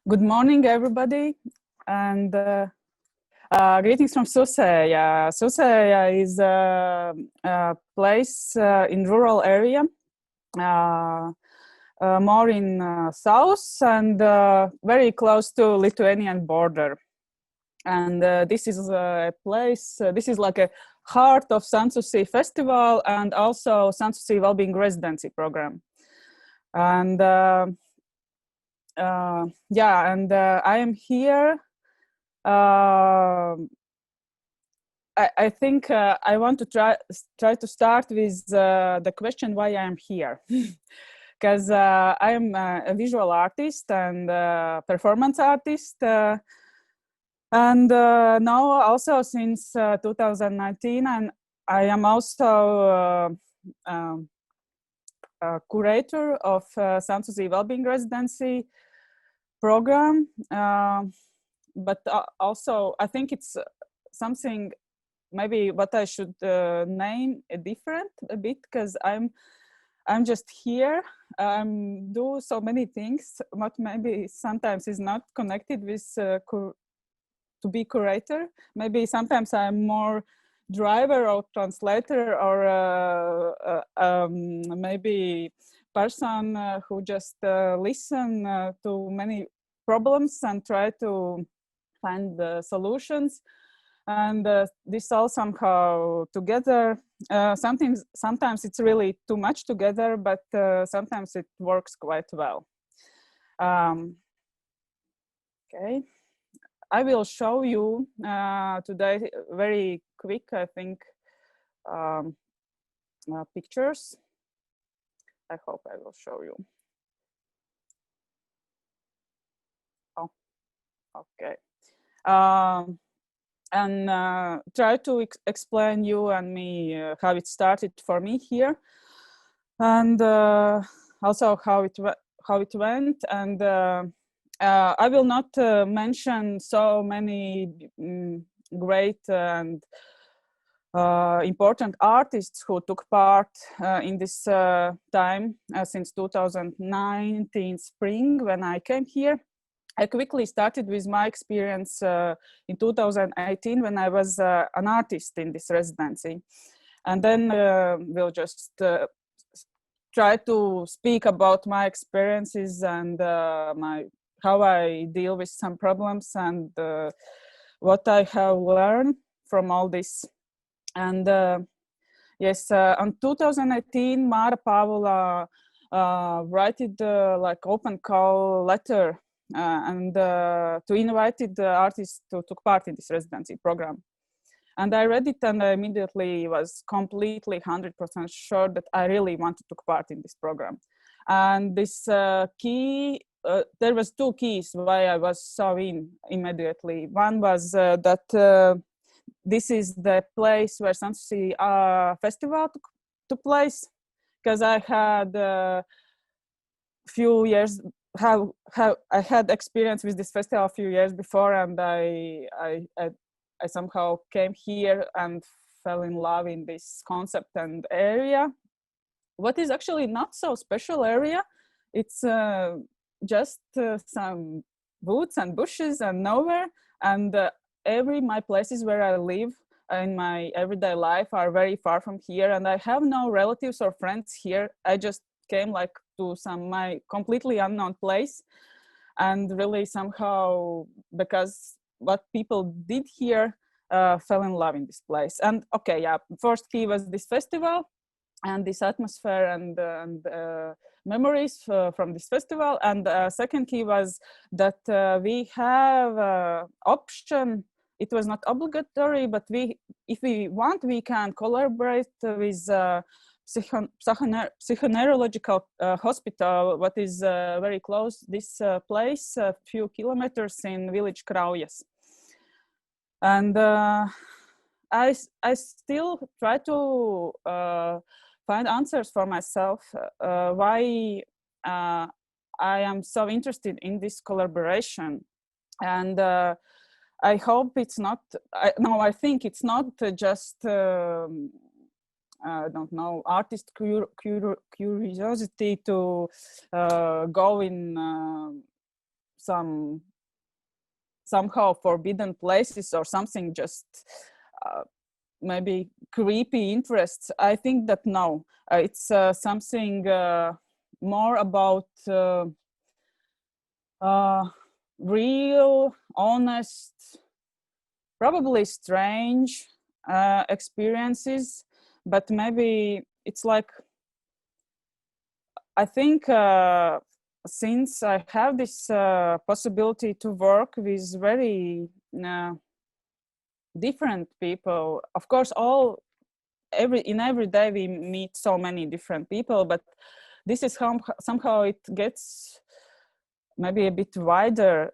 Good morning, everybody, and greetings from Sansusī. Sansusī is a place in rural area, more in south and very close to Lithuanian border. And this is a place, this is like a heart of Sansusī festival and also Sansusī Wellbeing Residency program. And I am here. I think I want to try to start with the question why I am here, because I am a visual artist and performance artist, and now also since 2019, and I am also a curator of Sansusī Wellbeing Residency program, but also I think it's something maybe what I should name different a bit, because I'm just here. Do so many things what maybe sometimes is not connected with to be curator. Maybe sometimes I'm more driver or translator or maybe person who just listen to many problems and try to find the solutions, and this all somehow together. Sometimes it's really too much together, but sometimes it works quite well. Okay, I will show you today very quick, I think, pictures. I hope I will show you. Oh, okay. And try to explain you and me how it started for me here, and also how it went. And I will not mention so many great and important artists who took part in this time since 2019 spring when I came here. I quickly started with my experience in 2018 when I was an artist in this residency. And then we'll just try to speak about my experiences and how I deal with some problems and what I have learned from all this. And yes, on 2018, Mara Pavula wrote like open call letter and to invite the artists to take part in this residency program. And I read it and I immediately was completely 100% sure that I really wanted to take part in this program. And this key, there was two keys why I was so in immediately. One was that this is the place where Sansusī festival took place, because I had few years I had experience with this festival a few years before, and I somehow came here and fell in love in this concept and area. What is actually not so special area, it's just some woods and bushes and nowhere, and my places where I live in my everyday life are very far from here, and I have no relatives or friends here. I just came like to my completely unknown place, and really somehow, because what people did here, fell in love in this place. And okay, yeah, first key was this festival and this atmosphere and memories from this festival, and second key was that we have option. It was not obligatory, but if we want, we can collaborate with psychoneurological hospital, what is very close this place, a few kilometers in village Kraujas. And I still try to find answers for myself why I am so interested in this collaboration. And I hope it's not, I think it's not just I don't know, artist curiosity to go in some somehow forbidden places or something, just maybe creepy interests. I think that no, it's something more about real, honest, probably strange experiences, but maybe it's like, I think since I have this possibility to work with very different people, of course, in every day we meet so many different people, but this is how somehow it gets maybe a bit wider.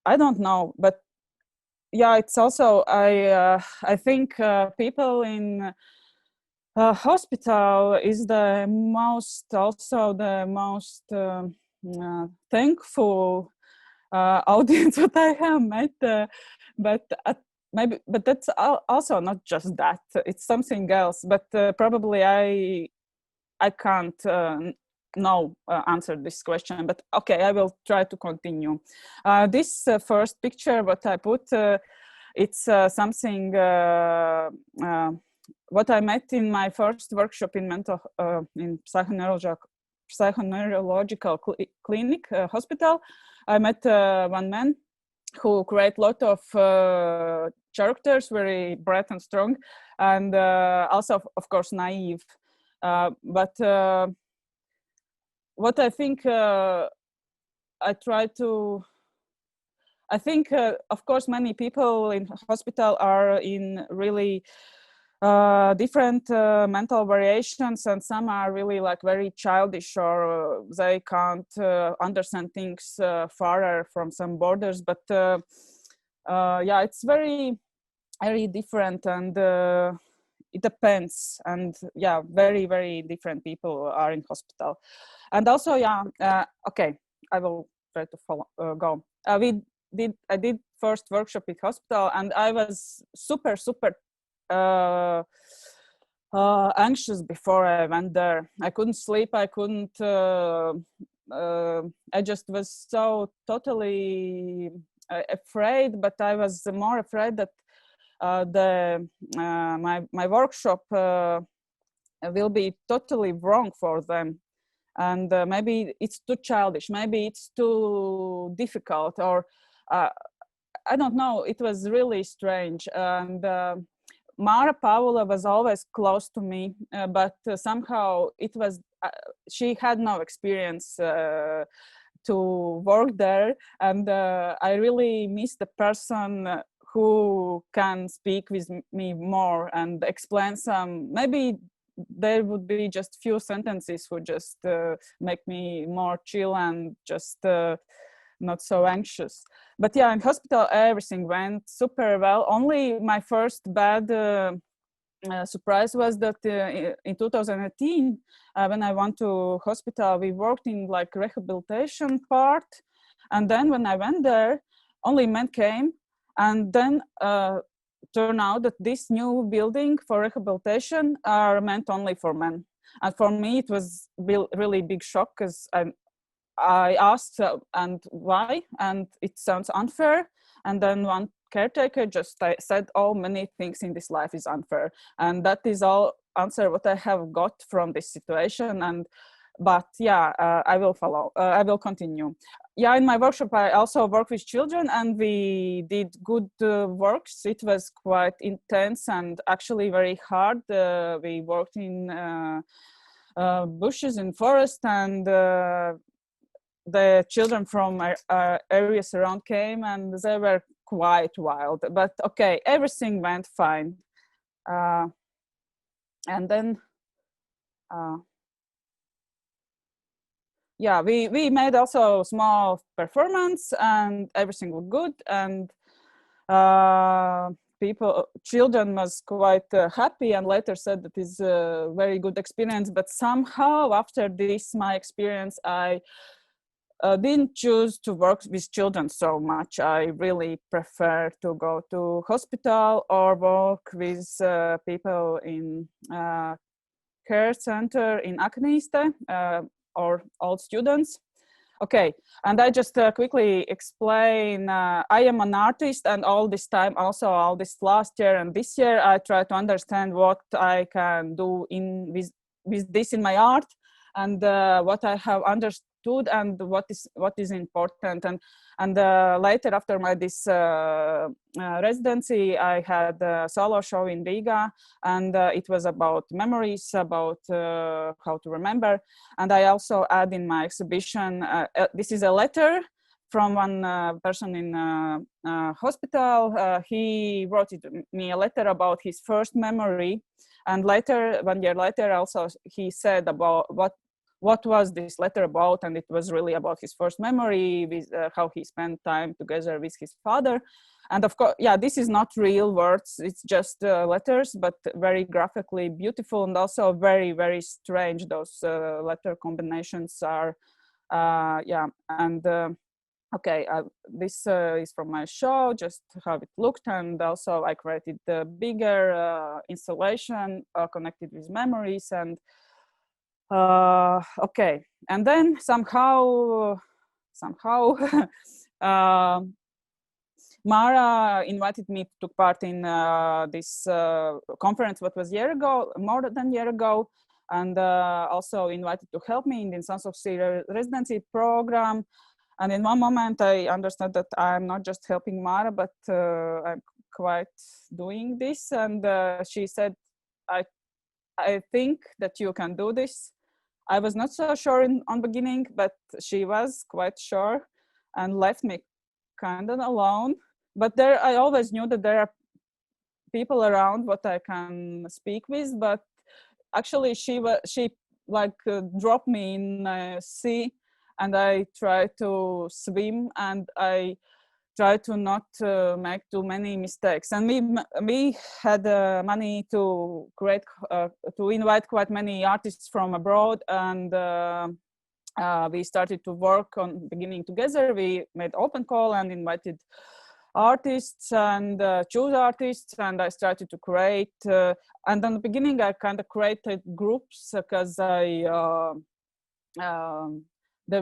I don't know, but yeah, it's also I think people in hospital is the most thankful audience that I have met, but but that's also not just that, it's something else, but probably I can't answer this question, but okay, I will try to continue. This first picture what I put, it's something what I met in my first workshop in in psychoneurological clinic hospital. I met one man who create a lot of characters, very bright and strong, and also of course naive. But what I think I think, of course, many people in hospital are in really different mental variations, and some are really like very childish, or they can't understand things farther from some borders. But yeah, it's very, very different, and it depends. And yeah, very, very different people are in hospital. And also, yeah, okay, I will try to go. I did first workshop in hospital, and I was super anxious before I went there. I couldn't sleep. I couldn't. I just was so totally afraid. But I was more afraid that my workshop will be totally wrong for them, and maybe it's too childish. Maybe it's too difficult, or I don't know. It was really strange. And Mara Paula was always close to me, but somehow it was, she had no experience to work there. And I really miss the person who can speak with me more and explain some, maybe there would be just few sentences who just make me more chill and just not so anxious. But yeah, in hospital everything went super well. Only my first bad surprise was that in 2018 when I went to hospital, we worked in like rehabilitation part, and then when I went there, only men came, and then turned out that this new building for rehabilitation are meant only for men. And for me it was really big shock, because I asked, and why? And it sounds unfair. And then one caretaker just said, oh, many things in this life is unfair. And that is all answer what I have got from this situation. And but yeah, I will continue. Yeah, in my workshop I also work with children, and we did good works. It was quite intense and actually very hard. We worked in bushes in forest, and the children from areas around came, and they were quite wild. But okay, everything went fine. And then yeah, we made also small performance, and everything was good. And children was quite happy, and later said that is a very good experience. But somehow after this, my experience, I didn't choose to work with children so much. I really prefer to go to hospital or work with people in care center in Aknīste, or old students. Okay, and I just quickly explain, I am an artist, and all this time, also all this last year and this year, I try to understand what I can do with this in my art, and what I have understood, and what is important. And later, after my this residency, I had a solo show in Riga, and it was about memories, about how to remember. And I also add in my exhibition, this is a letter from one person in hospital. He wrote me a letter about his first memory. And later, 1 year later, also he said about what was this letter about, and it was really about his first memory, with how he spent time together with his father. And of course, yeah, this is not real words, it's just letters, but very graphically beautiful, and also very, very strange. Those letter combinations are, yeah. And okay, this is from my show, just how it looked. And also I created the bigger installation connected with memories. And okay, and then somehow Mara invited me to take part in this conference, what was more than a year ago, and also invited to help me in the Sansusī residency program. And in one moment I understood that I'm not just helping Mara, but I'm quite doing this. And she said, I think that you can do this. I was not so sure on beginning, but she was quite sure, and left me kind of alone. But there, I always knew that there are people around what I can speak with. But actually, she like dropped me in sea, and I tried to swim, and I try to not make too many mistakes. And we had money to create, to invite quite many artists from abroad, and we started to work on beginning together. We made open call and invited artists and choose artists, and I started to create. And in the beginning, I kind of created groups because there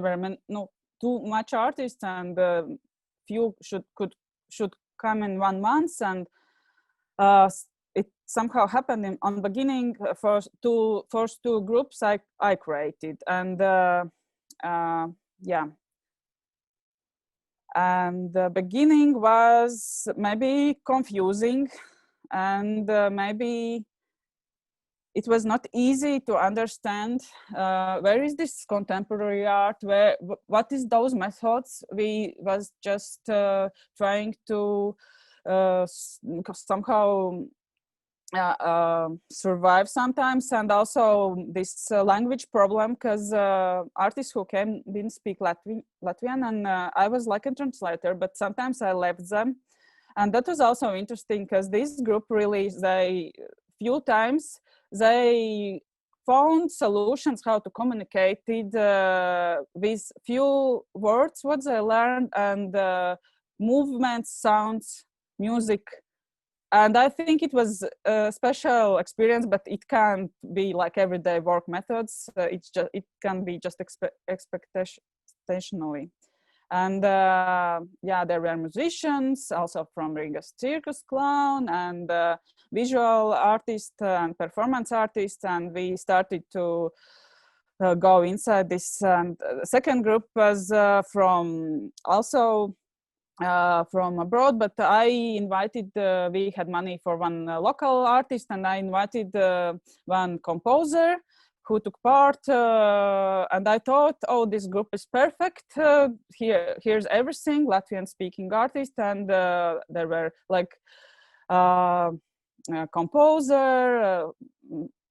were no too much artists, and few should come in 1 month. And it somehow happened on beginning. First two groups I created, and yeah. And the beginning was maybe confusing, and maybe it was not easy to understand where is this contemporary art, what is those methods. We was just trying to somehow survive sometimes. And also this language problem, because artists who came didn't speak Latvian, and I was like a translator, but sometimes I left them. And that was also interesting, because this group really, few times they found solutions how to communicate it with few words what they learned, and movements, sounds, music. And I think it was a special experience, but it can't be like everyday work methods. It can be just expectationally. And yeah, there were musicians also from Riga's circus clown, and visual artists and performance artists. And we started to go inside this. And the second group was from abroad, but I invited, we had money for one local artist, and I invited one composer who took part, and I thought, oh, this group is perfect. Here's everything, Latvian speaking artist, and there were like composer,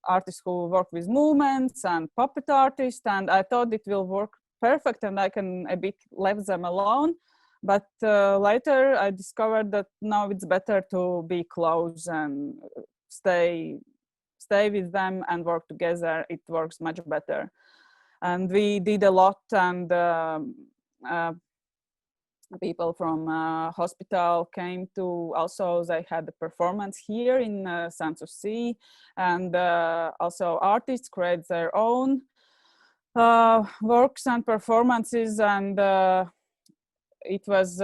artists who work with movements, and puppet artist, and I thought it will work perfect, and I can a bit leave them alone. But later I discovered that now it's better to be close and stay with them and work together. It works much better. And we did a lot, and people from hospital came to, also they had a performance here in Sansusī, and also artists create their own works and performances, and it was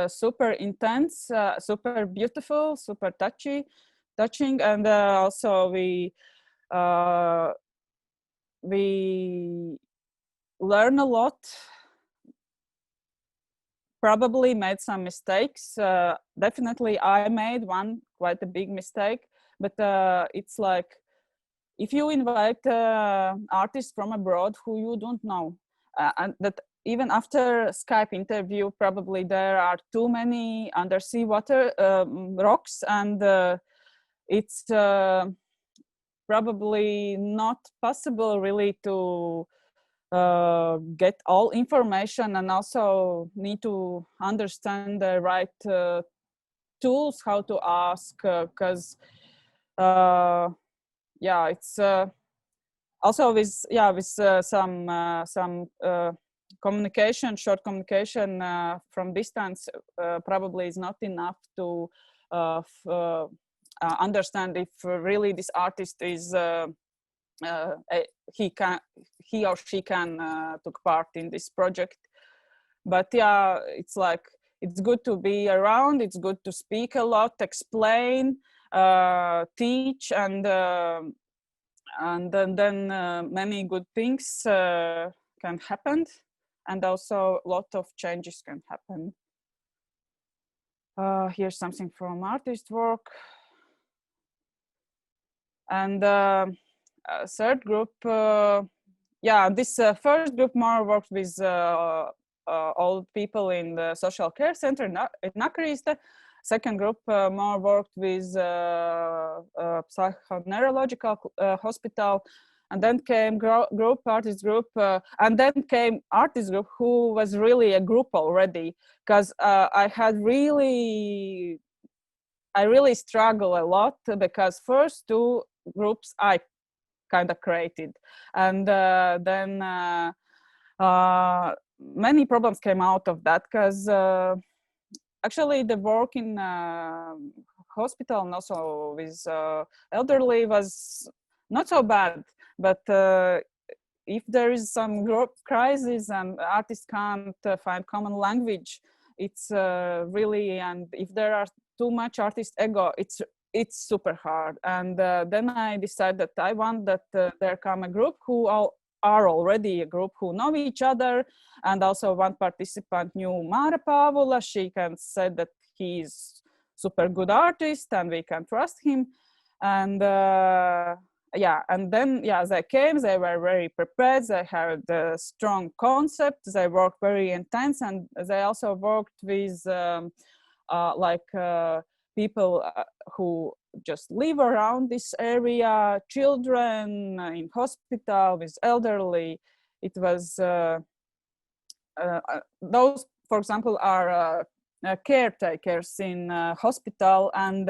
super intense, super beautiful, super touching, and also we learn a lot. Probably made some mistakes. Definitely I made one quite a big mistake, but it's like if you invite artists from abroad who you don't know, and that even after Skype interview, probably there are too many undersea water rocks, and it's probably not possible really to get all information, and also need to understand the right tools how to ask, because yeah, it's also with some communication, short communication from distance probably is not enough to understand if really this artist is he or she can took part in this project. But yeah, it's like it's good to be around, it's good to speak a lot, explain, teach, and then many good things can happen, and also a lot of changes can happen. Here's something from artist work. And third group, yeah, this first group more worked with old people in the social care center in Aknīste. Second group more worked with psychoneurological hospital, and then came artist group, and then came artist group who was really a group already, because I really struggle a lot, because first two groups I kind of created, and then many problems came out of that, because actually the work in hospital and also with elderly was not so bad, but if there is some group crisis and artists can't find common language, it's really, and if there are too much artist ego, it's super hard. And then I decided that I want that there come a group who are already a group who know each other, and also one participant knew Mara Pāvula. She can say that he's super good artist and we can trust him. And yeah, and then they came, they were very prepared, they had a strong concept, they worked very intense, and they also worked with people who just live around this area, children in hospital, with elderly. It was those, for example, are caretakers in hospital, and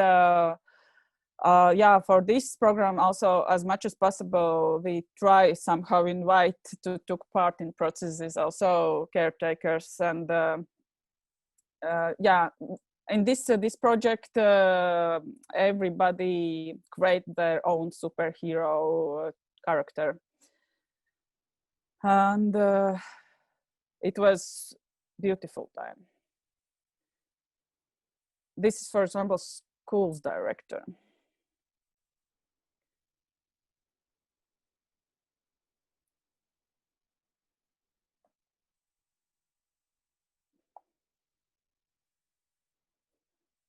for this program also, as much as possible, we try somehow invite to take part in processes also caretakers. And in this project, everybody create their own superhero character, and it was beautiful time. This is, for example, school's director.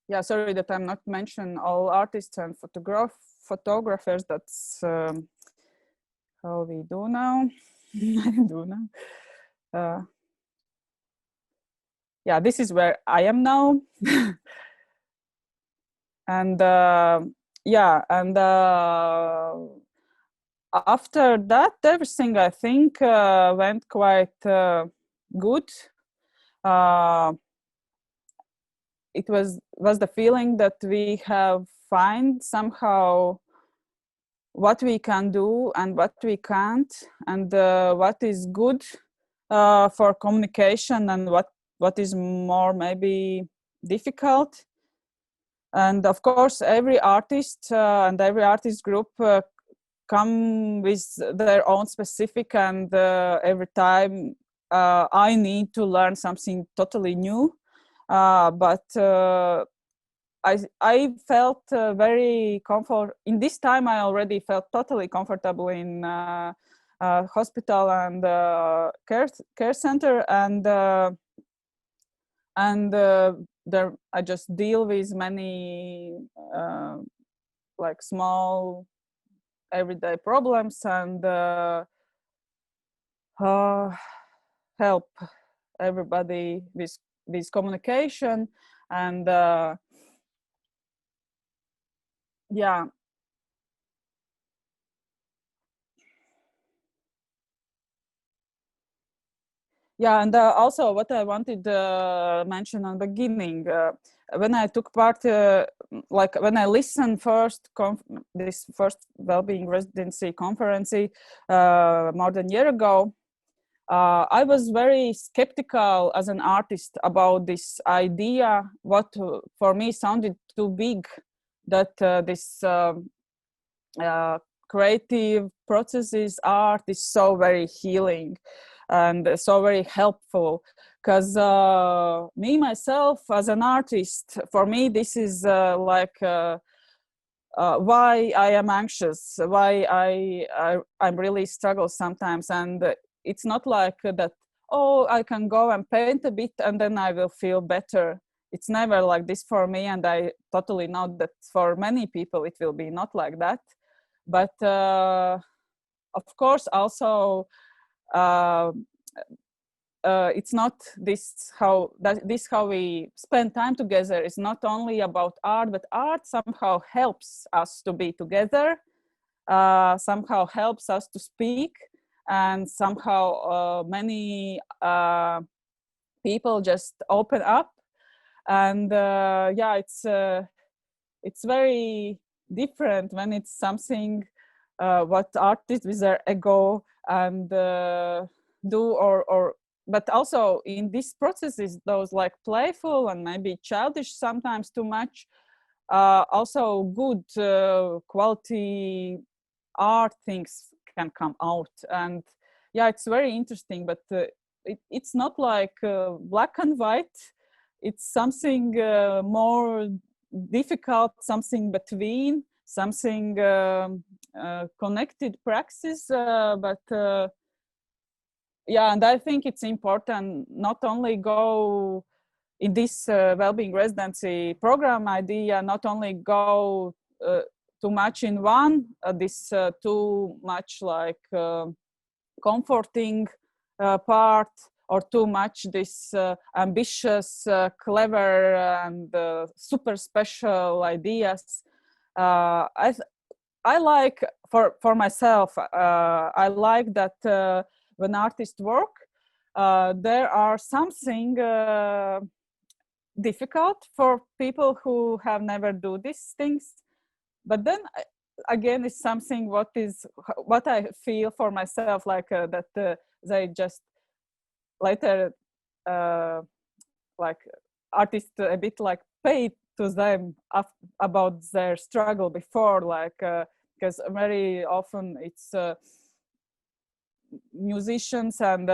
Yeah, sorry that I'm not mentioning all artists and photographers. That's how we do now. I do now. Yeah, this is where I am now. And after that, everything I think went quite good. It was the feeling that we have find somehow what we can do and what we can't, and what is good for communication, and what is more maybe difficult. And of course, every artist and every artist group come with their own specific, and every time I need to learn something totally new. But I felt very in this time. I already felt totally comfortable in hospital and care center, and there I just deal with many like small everyday problems, and help everybody with communication, and yeah. Yeah, and also what I wanted to mention on the beginning, when I took part, like when I listened first, this first well-being residency conference more than a year ago, I was very skeptical as an artist about this idea, what for me sounded too big, that this creative processes, art is so very healing and so very helpful. Because me myself as an artist, for me this is like why I am anxious, why I'm really struggle sometimes, and it's not like that, oh, I can go and paint a bit and then I will feel better. It's never like this for me, and I totally know that for many people it will be not like that. But of course also it's not this how we spend time together. It's not only about art, but art somehow helps us to be together, somehow helps us to speak, and somehow many people just open up, and yeah, it's very different when it's something what artists with their ego and do, or but also in these processes, those like playful and maybe childish sometimes too much, also good quality art things can come out. And yeah, it's very interesting, but it's not like black and white. It's something more difficult, something between, something connected praxis, but yeah, and I think it's important not only go in this well-being residency program idea, not only go too much in one, this too much like comforting part, or too much this ambitious, clever, and super special ideas. I like, for myself, I like that when artists work, there are something difficult for people who have never do these things. But then again, it's something what I feel for myself, like that they just later like artists a bit like pay to them about their struggle before, like because very often it's musicians and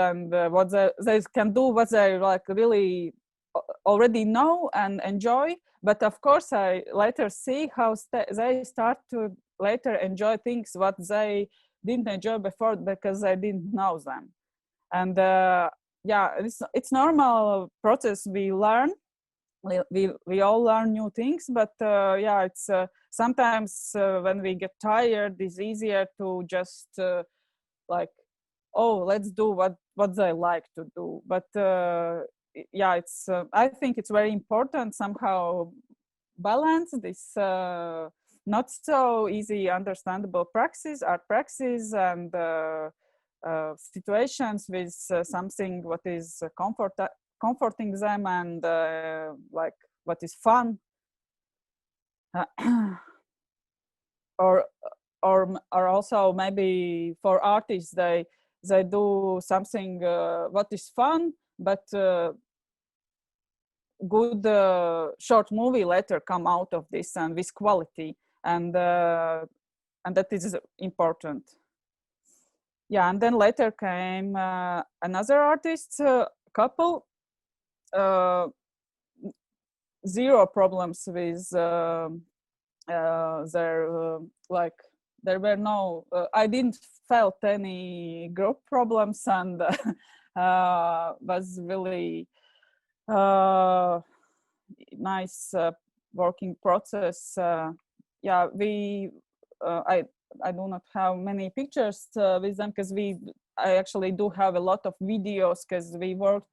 what they can do, what they like really already know and enjoy. But of course I later see how they start to later enjoy things what they didn't enjoy before because they didn't know them. And yeah, it's normal process. We learn, we all learn new things, but yeah, it's sometimes when we get tired, it's easier to just like, oh, let's do what they like to do. But yeah, it's I think it's very important somehow balance this not so easy understandable praxis, art praxis, and situations with something what is comforting them, and like what is fun. or also maybe for artists, they do something what is fun, but good short movie later come out of this and with quality. And and that is important. Yeah, and then later came another artist couple. Zero problems with their like there were no. I didn't felt any group problems, and was really nice working process. Yeah, I do not have many pictures with them because I actually do have a lot of videos because we worked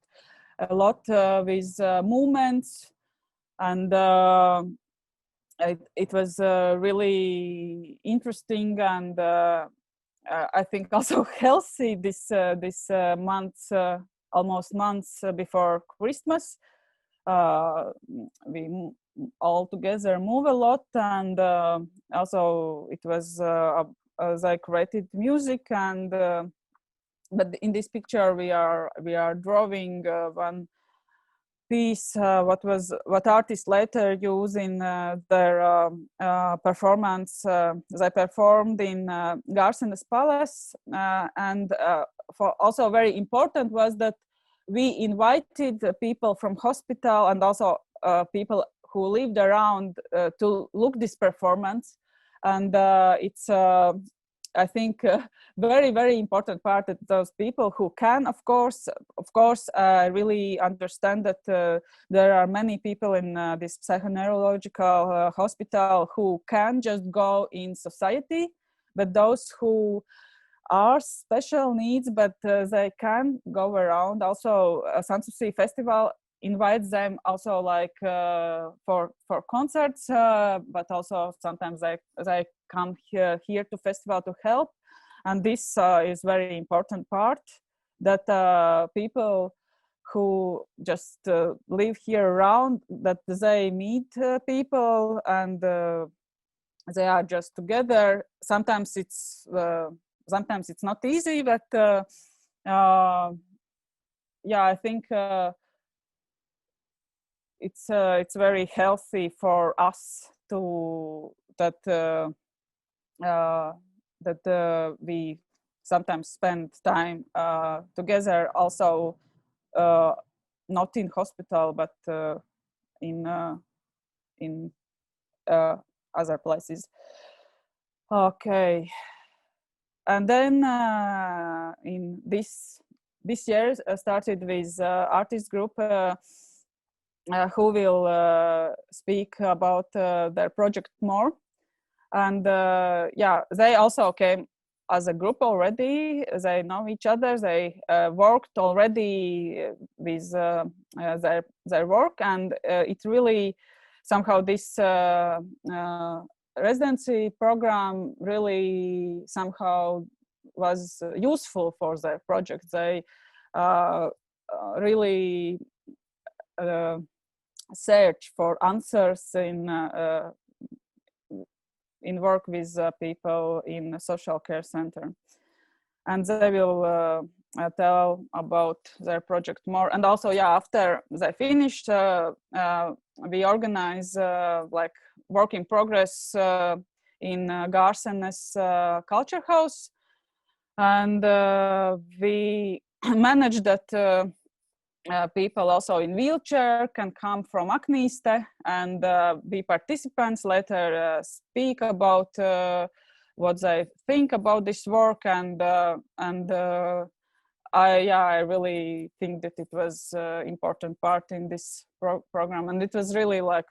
a lot with movements, and it was really interesting, and I think also healthy this months, almost months before Christmas. We all together move a lot, and also it was they created music, and but in this picture we are drawing one piece what artists later use in their performance. They performed in Garsenes Palace, and for also very important was that we invited people from hospital and also people who lived around to look this performance, and it's I think very, very important part that those people who can, of course, really understand that there are many people in this psychoneurological hospital who can just go in society, but those who are special needs, but they can go around. Also, Sansusī festival invites them also like for concerts, but also sometimes they come here to festival to help, and this is very important part that people who just live here around, that they meet people, and they are just together. Sometimes it's not easy, but yeah, I think it's very healthy for us to that we sometimes spend time together, also not in hospital, but in other places. Okay, and then in this year started with artist group who will speak about their project more. And yeah, they also came as a group already. They know each other. They worked already with their work, and it really somehow this residency program really somehow was useful for their project. They really search for answers in work with people in a social care center, and they will tell about their project more. And also, yeah, after they finished, we organize like work in progress in Garsenes Culture House, and we manage that people also in wheelchair can come from Aknīste and be participants, later speak about what they think about this work, and I really think that it was important part in this program, and it was really like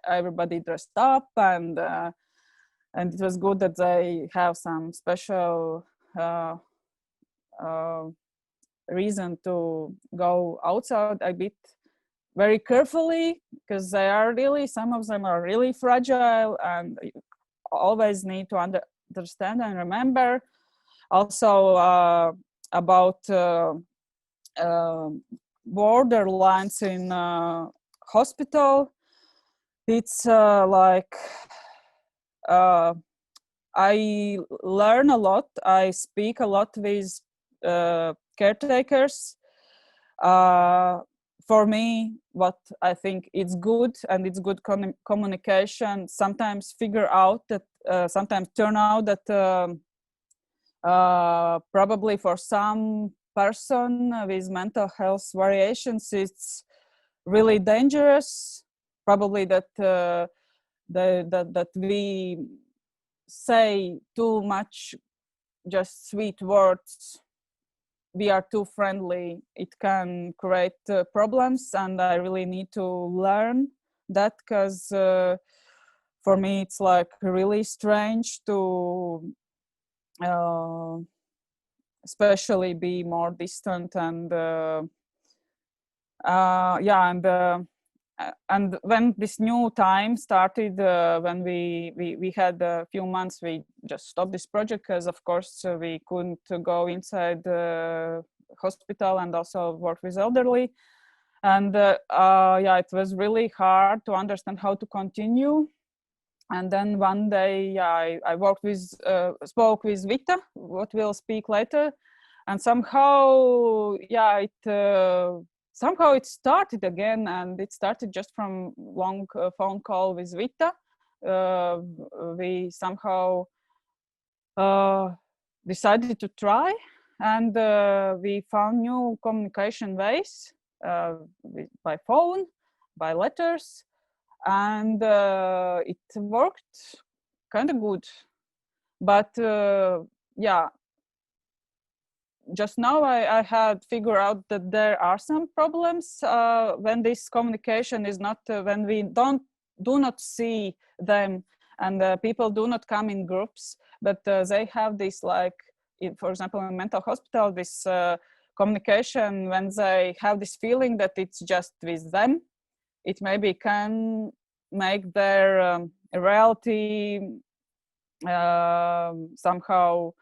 everybody dressed up, and it was good that they have some special reason to go outside a bit very carefully, because they are really, some of them are really fragile, and you always need to understand and remember also about borderlines in hospital. It's like I learn a lot. I speak a lot with caretakers. for me, what I think it's good, and it's good communication, sometimes figure out that, sometimes turn out that probably for some person with mental health variations, it's really dangerous. Probably that that we say too much just sweet words, we are too friendly, it can create problems, and I really need to learn that, because for me it's like really strange to especially be more distant, and and when this new time started, when we had a few months, we just stopped this project because, of course, we couldn't go inside the hospital and also work with elderly. And it was really hard to understand how to continue. And then one day, I worked with, spoke with Vita, what we'll speak later, and somehow, somehow it started again, and it started just from long phone call with Vita. We somehow decided to try, and we found new communication ways, by phone, by letters, and it worked kind of good. But just now I had figured out that there are some problems when this communication is not, when we do not see them, and people do not come in groups, but they have this, like, for example, in mental hospital, this communication, when they have this feeling that it's just with them, it maybe can make their reality somehow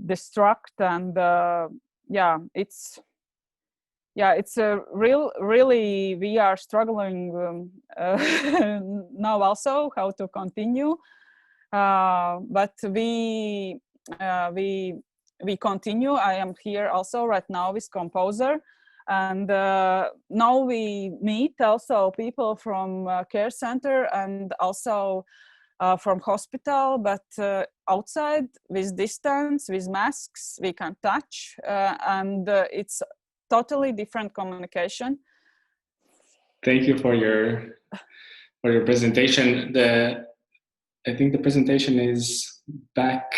destruct, and it's a really we are struggling now also how to continue, but we continue. I am here also right now with composer, and now we meet also people from care center and also from hospital, but outside with distance, with masks, we can touch, and it's totally different communication. Thank you for your presentation. I think the presentation is back,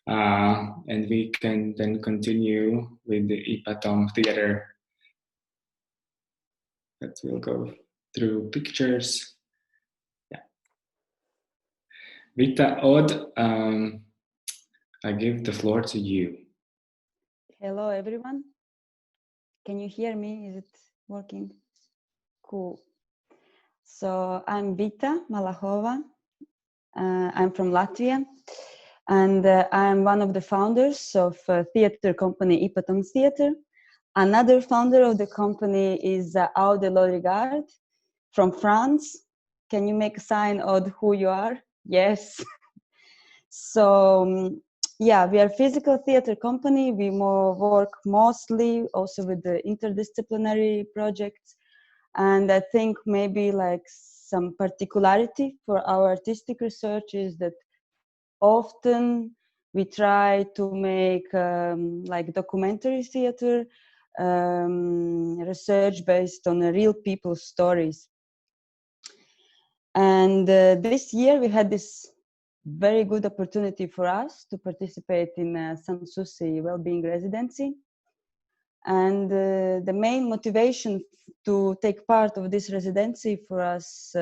and we can then continue with the Patom theater. That will go through pictures. Vita, Aude, I give the floor to you. Hello, everyone. Can you hear me? Is it working? Cool. So I'm Vita Malahova. I'm from Latvia, and I'm one of the founders of theater company Patom Theater. Another founder of the company is Aude Lorrilard from France. Can you make a sign of who you are? Yes. So we are a physical theater company. We work mostly also with the interdisciplinary projects. And I think maybe like some particularity for our artistic research is that often we try to make like documentary theater research based on real people's stories. And this year we had this very good opportunity for us to participate in Sansusī well-being residency. And the main motivation to take part of this residency for us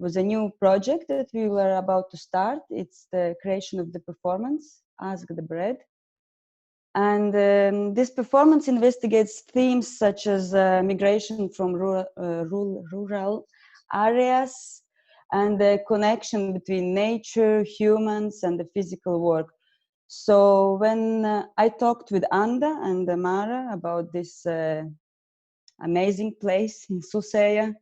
was a new project that we were about to start. It's the creation of the performance, Ask the Bread. And this performance investigates themes such as migration from rural areas and the connection between nature, humans, and the physical work. So when I talked with Anda and Mara about this amazing place in Sansusī,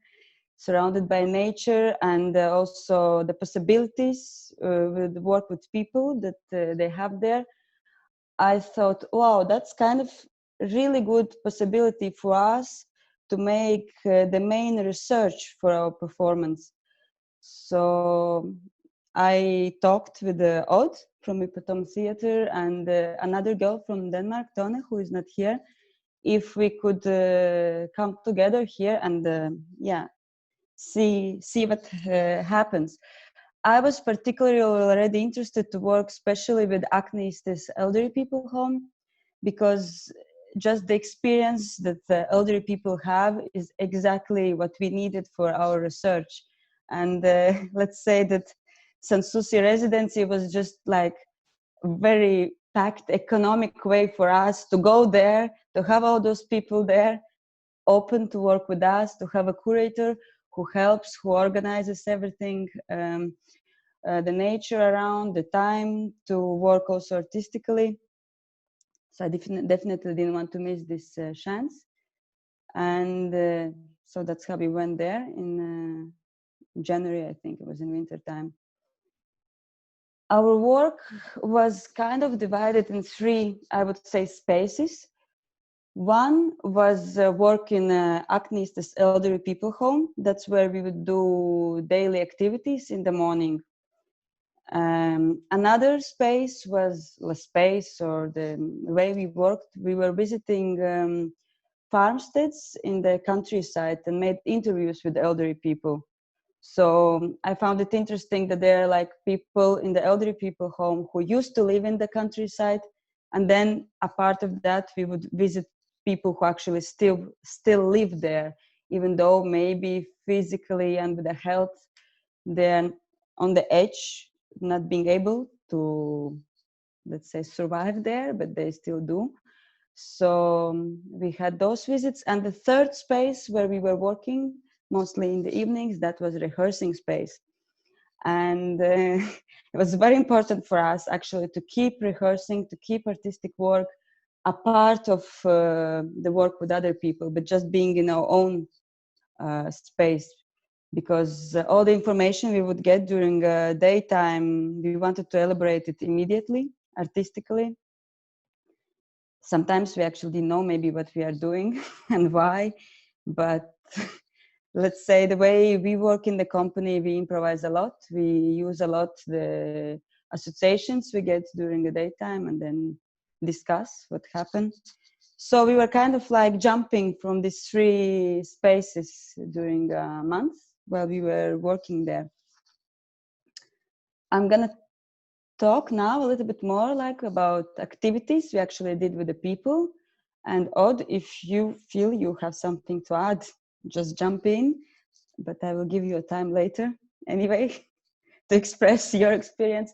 surrounded by nature, and also the possibilities with work with people that they have there, I thought, wow, that's kind of really good possibility for us to make the main research for our performance. So I talked with Aude from the Patom theater and another girl from Denmark, Tone, who is not here, if we could come together here and see what happens. I was particularly already interested to work especially with Aknīste's elderly people home, because just the experience that the elderly people have is exactly what we needed for our research. And let's say that Sansusī residency was just like a very packed economic way for us to go there, to have all those people there, open to work with us, to have a curator who helps, who organizes everything, the nature around, the time to work also artistically. So I definitely didn't want to miss this chance. And so that's how we went there in January, I think it was in winter time. Our work was kind of divided in three, I would say, spaces. One was work in Aknīste's elderly people home. That's where we would do daily activities in the morning. Another space was the space or the way we worked. We were visiting farmsteads in the countryside and made interviews with elderly people. So I found it interesting that there are like people in the elderly people home who used to live in the countryside, and then a part of that we would visit people who actually still live there, even though maybe physically and with the health they're on the edge, not being able to, let's say, survive there, but they still do. So we had those visits. And the third space where we were working, mostly in the evenings, that was rehearsing space. And it was very important for us actually to keep rehearsing, to keep artistic work a part of the work with other people, but just being in our own space, because all the information we would get during daytime, we wanted to elaborate it immediately, artistically. Sometimes we actually didn't know maybe what we are doing and why, but let's say the way we work in the company, we improvise a lot. We use a lot the associations we get during the daytime and then discuss what happened. So we were kind of like jumping from these three spaces during a month while we were working there. I'm gonna talk now a little bit more like about activities we actually did with the people. And Aude, if you feel you have something to add, just jump in, but I will give you a time later anyway to express your experience.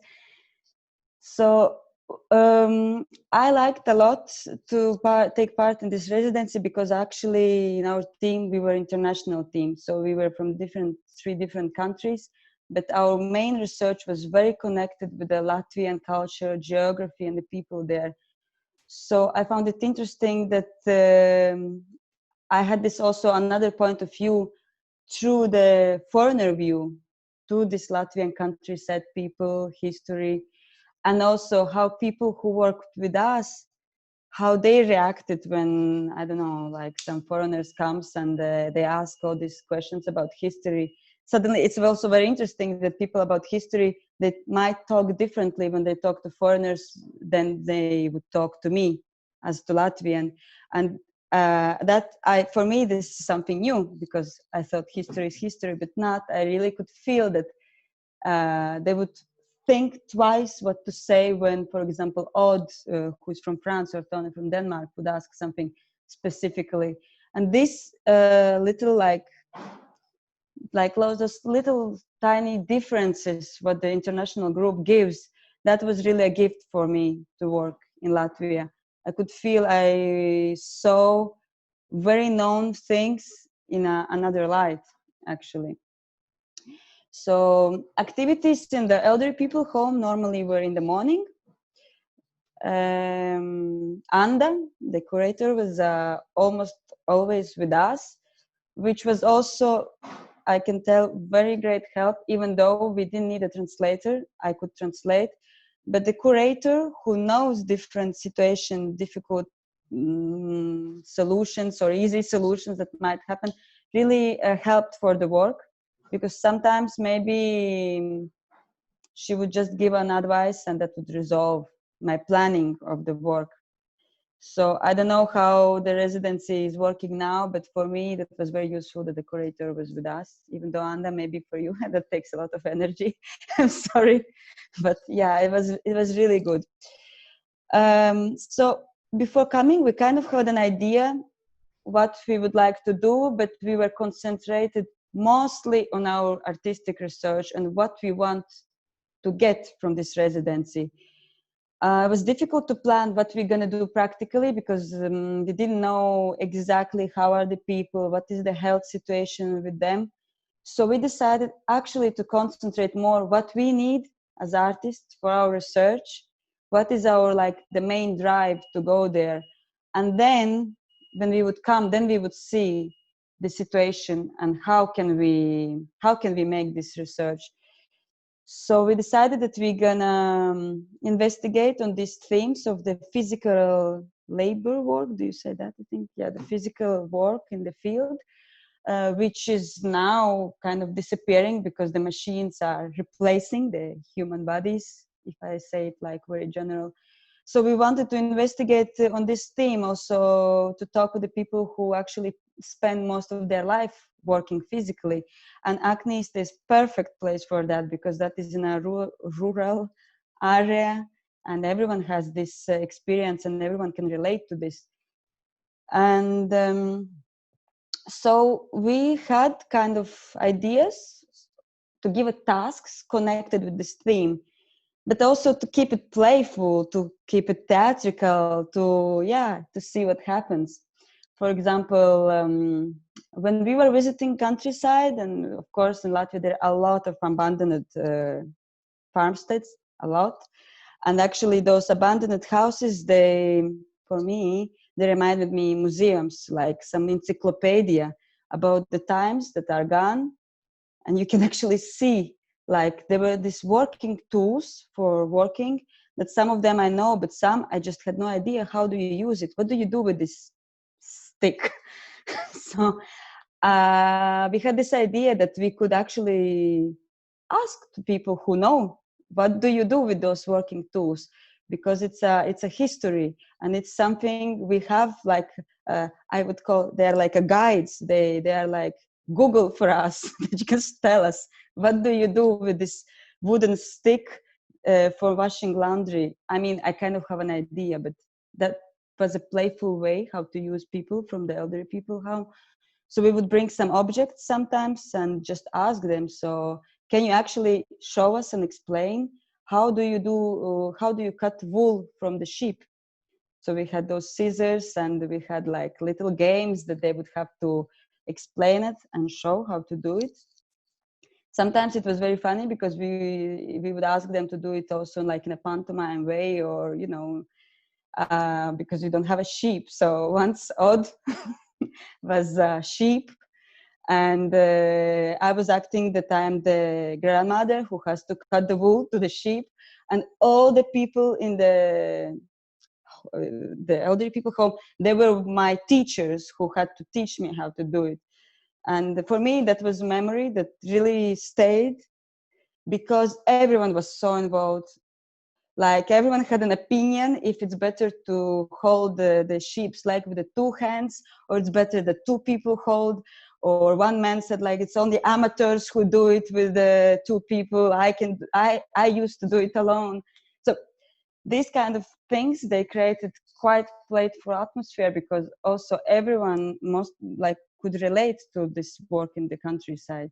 So I liked a lot to take part in this residency because actually in our team, we were international team. So we were from three different countries, but our main research was very connected with the Latvian culture, geography, and the people there. So I found it interesting that I had this also another point of view through the foreigner view to this Latvian countryside people, history, and also how people who worked with us, how they reacted when, I don't know, like some foreigners comes and they ask all these questions about history. Suddenly it's also very interesting that people about history, they might talk differently when they talk to foreigners than they would talk to me as to Latvian. And for me, this is something new because I thought history is history, but not. I really could feel that they would think twice what to say when, for example, Aude, who's from France, or Tone from Denmark, would ask something specifically. And this little like those little tiny differences what the international group gives, that was really a gift for me to work in Latvia. I could feel I saw very known things in another light, actually. So activities in the elderly people home normally were in the morning. Anda, the curator, was almost always with us, which was also, I can tell, very great help. Even though we didn't need a translator, I could translate. But the curator, who knows different situations, difficult solutions or easy solutions that might happen really helped for the work, because sometimes maybe she would just give an advice and that would resolve my planning of the work. So I don't know how the residency is working now, but for me that was very useful that the curator was with us, even though Anda, maybe for you that takes a lot of energy. I'm sorry, but yeah, it was really good. So before coming, we kind of had an idea what we would like to do, but we were concentrated mostly on our artistic research and what we want to get from this residency. It was difficult to plan what we're going to do practically, because we didn't know exactly how are the people, what is the health situation with them. So we decided actually to concentrate more what we need as artists for our research, what is our the main drive to go there. And then when we would come, then we would see the situation and how can we make this research. So we decided that we're gonna investigate on these themes of the physical labor work. Do you say that? I think, yeah, the physical work in the field, which is now kind of disappearing because the machines are replacing the human bodies, if I say it very general. So we wanted to investigate on this theme, also to talk with the people who actually spend most of their life working physically. And Aknīste is perfect place for that, because that is in a rural area and everyone has this experience and everyone can relate to this. And so we had kind of ideas to give it tasks connected with this theme, but also to keep it playful, to keep it theatrical, to see what happens. For example, when we were visiting countryside, and of course in Latvia there are a lot of abandoned farmsteads, a lot. And actually those abandoned houses, for me, they reminded me museums, like some encyclopedia about the times that are gone. And you can actually see, there were these working tools for working, that some of them I know, but some I just had no idea. How do you use it? What do you do with this stick? So we had this idea that we could actually ask to people who know, what do you do with those working tools? Because it's a history, and it's something we have, I would call, they're like a guides. They are like Google for us. That you can tell us, what do you do with this wooden stick for washing laundry? I mean, I kind of have an idea, but that was a playful way how to use people from the elderly people. So we would bring some objects sometimes and just ask them, so can you actually show us and explain how do you cut wool from the sheep? So we had those scissors, and we had little games that they would have to explain it and show how to do it. Sometimes it was very funny because we would ask them to do it also in a pantomime way, or because we don't have a sheep. So once Aude was a sheep, and I was acting that I'm the grandmother who has to cut the wool to the sheep, and all the people in the elderly people home, they were my teachers who had to teach me how to do it. And for me, that was a memory that really stayed, because everyone was so involved. Everyone had an opinion if it's better to hold the sheep's leg with the two hands, or it's better that two people hold. Or one man said it's only amateurs who do it with the two people. I used to do it alone. So these kind of things, they created quite playful atmosphere, because also everyone could relate to this work in the countryside.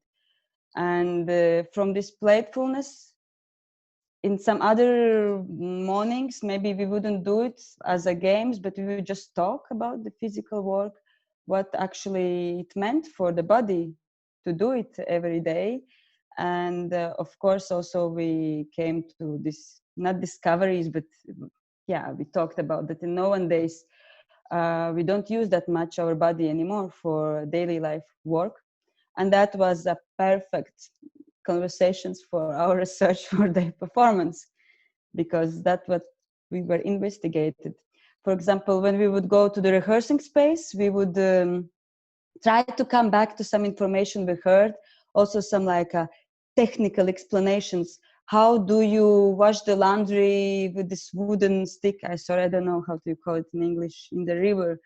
And from this playfulness, in some other mornings, maybe we wouldn't do it as a games, but we would just talk about the physical work, what actually it meant for the body to do it every day. And of course, also we came to this, not discoveries, but we talked about that in nowadays, we don't use that much our body anymore for daily life work. And that was a perfect conversations for our research for the performance, because that's what we were investigated. For example, when we would go to the rehearsing space, we would try to come back to some information we heard, also some like technical explanations. How do you wash the laundry with this wooden stick? I don't know how to call it in English, in the river.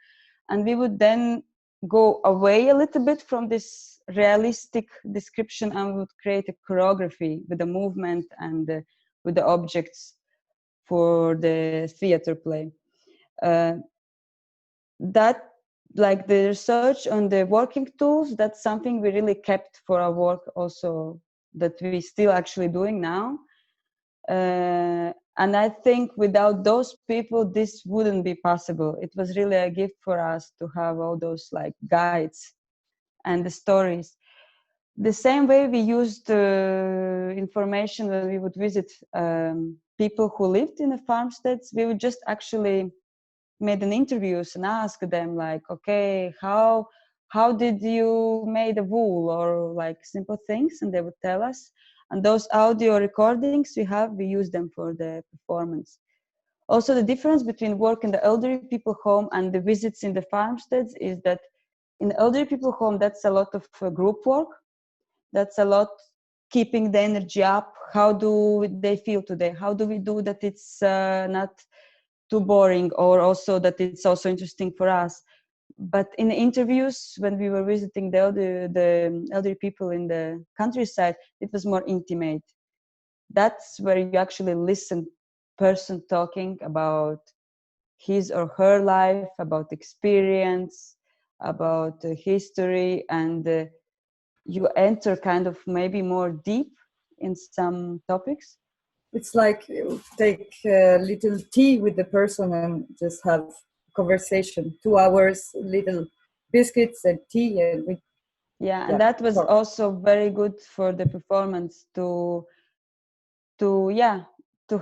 And we would then go away a little bit from this realistic description and we would create a choreography with the movement and with the objects for the theater play. That, like the research on the working tools, that's something we really kept for our work also, that we still actually doing now. And I think without those people, this wouldn't be possible. It was really a gift for us to have all those like guides and the stories. The same way we used information when we would visit people who lived in the farmsteads, we would just actually made an interviews and ask them like, okay, how did you made the wool, or like simple things, and they would tell us. And those audio recordings we use them for the performance. Also, the difference between work in the elderly people home and the visits in the farmsteads is that in the elderly people home, that's a lot of group work. That's a lot keeping the energy up. How do they feel today? How do we do that it's not too boring, or also that it's also interesting for us? But in the interviews, when we were visiting the elderly people in the countryside, it was more intimate. That's where you actually listen person talking about his or her life, about experience, about history, and you enter kind of maybe more deep in some topics. It's like take a little tea with the person and just have conversation, 2 hours, little biscuits and tea, and and that was also very good for the performance to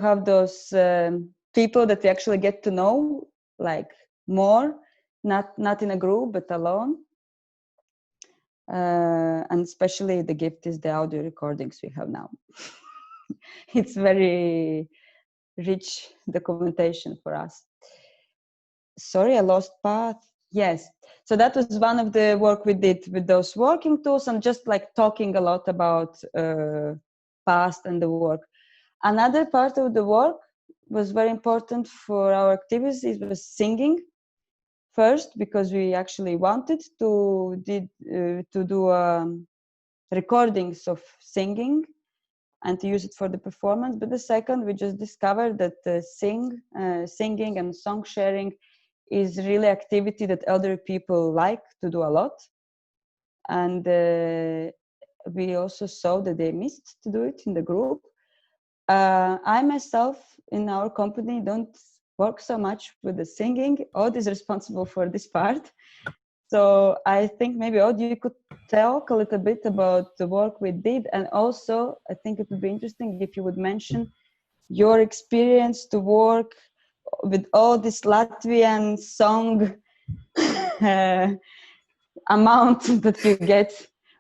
have those people that we actually get to know like more, not in a group but alone. And especially the gift is the audio recordings we have now. It's very rich documentation for us. Sorry, I lost path. Yes. So that was one of the work we did with those working tools, and just like talking a lot about past and the work. Another part of the work was very important for our activities. It was singing first, because we actually wanted to do recordings of singing and to use it for the performance. But the second, we just discovered that singing and song sharing is really activity that elderly people like to do a lot. And we also saw that they missed to do it in the group. I myself, in our company, don't work so much with the singing. Aude is responsible for this part. So I think maybe Aude, you could talk a little bit about the work we did. And also, I think it would be interesting if you would mention your experience to work with all this Latvian song amount that you get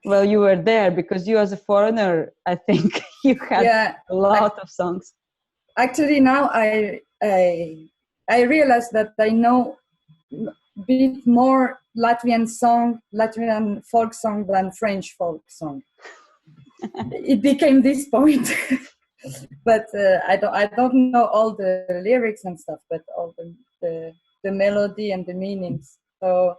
while you were there, because you as a foreigner, I think you had a lot of songs. Actually, now I realize that I know a bit more Latvian folk song than French folk song. It became this point. But I don't know all the lyrics and stuff, but all the melody and the meanings. So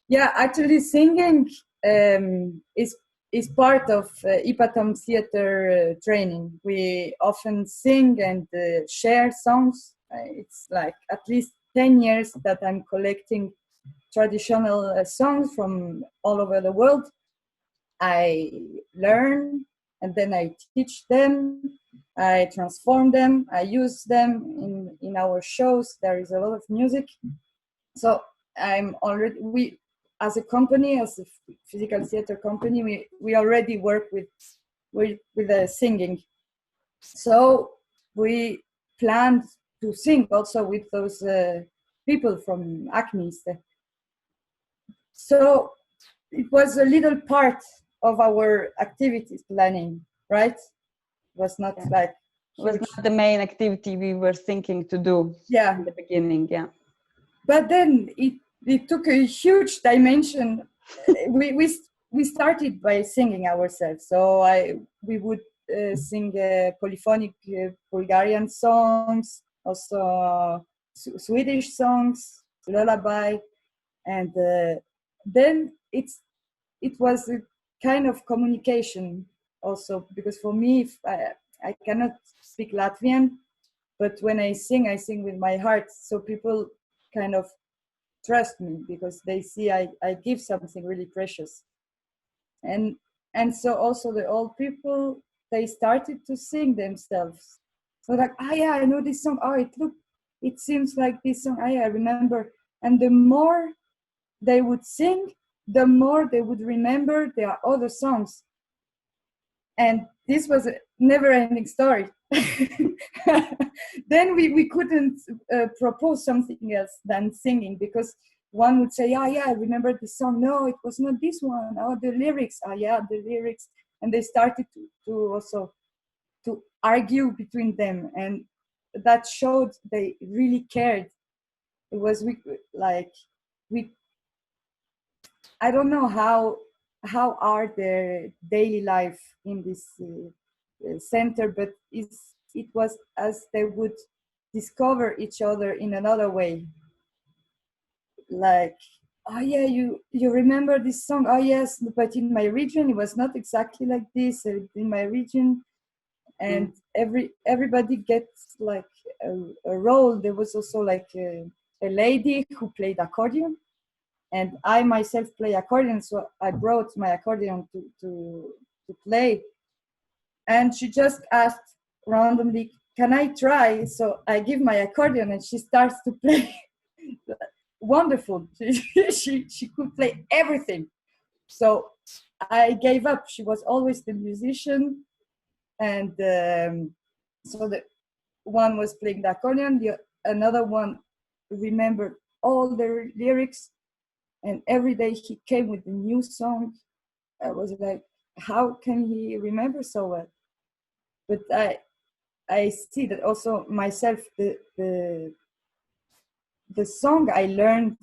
yeah, actually singing is part of Patom theater training. We often sing and share songs. It's like at least 10 years that I'm collecting traditional songs from all over the world. I learn and then I teach them. I transform them. I use them in our shows. There is a lot of music. So we as a company, as a physical theater company, we already work with singing. So we planned to sing also with those people from Aknīste. So it was a little part of our activities planning, right? It was not like it was not the main activity we were thinking to do in the beginning. but then it took a huge dimension. We started by singing ourselves. So we would sing polyphonic Bulgarian songs, also Swedish songs, lullaby, and then it was a kind of communication also, because for me, if I cannot speak Latvian, but when I sing with my heart, so people kind of trust me because they see I give something really precious. And so also the old people, they started to sing themselves. So like, yeah, I know this song. It seems like this song. I remember. And the more they would sing, the more they would remember their other songs. And this was a never-ending story. Then we couldn't propose something else than singing, because one would say, yeah, I remember this song. No, it was not this one. Oh, the lyrics. Yeah, the lyrics. And they started to also to argue between them. And that showed they really cared. It was I don't know how are their daily life in this center, but it was as they would discover each other in another way. Like, oh yeah, you remember this song? Oh yes, but in my region it was not exactly like this. In my region, and everybody gets like a role. There was also like a lady who played accordion, and I myself play accordion, so I brought my accordion to play. And she just asked randomly, can I try? So I give my accordion and she starts to play. Wonderful. She could play everything. So I gave up. She was always the musician. And so the one was playing the accordion, another one remembered all the lyrics. And every day he came with a new song. I was like, how can he remember so well? But I see that also myself, the song I learned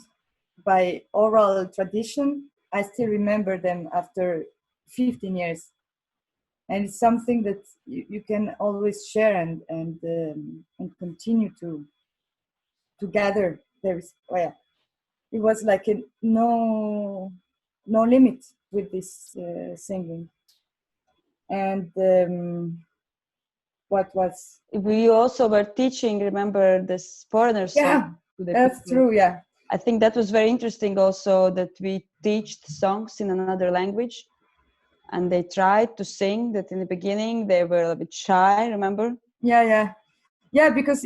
by oral tradition, I still remember them after 15 years. And it's something that you can always share and continue to gather. It was like no limit with this singing. And what was we also were teaching, remember, this foreigner song? Yeah, to the that's people. true. Yeah, I think that was very interesting also, that we teach songs in another language, and they tried to sing that. In the beginning they were a bit shy, remember? Yeah, because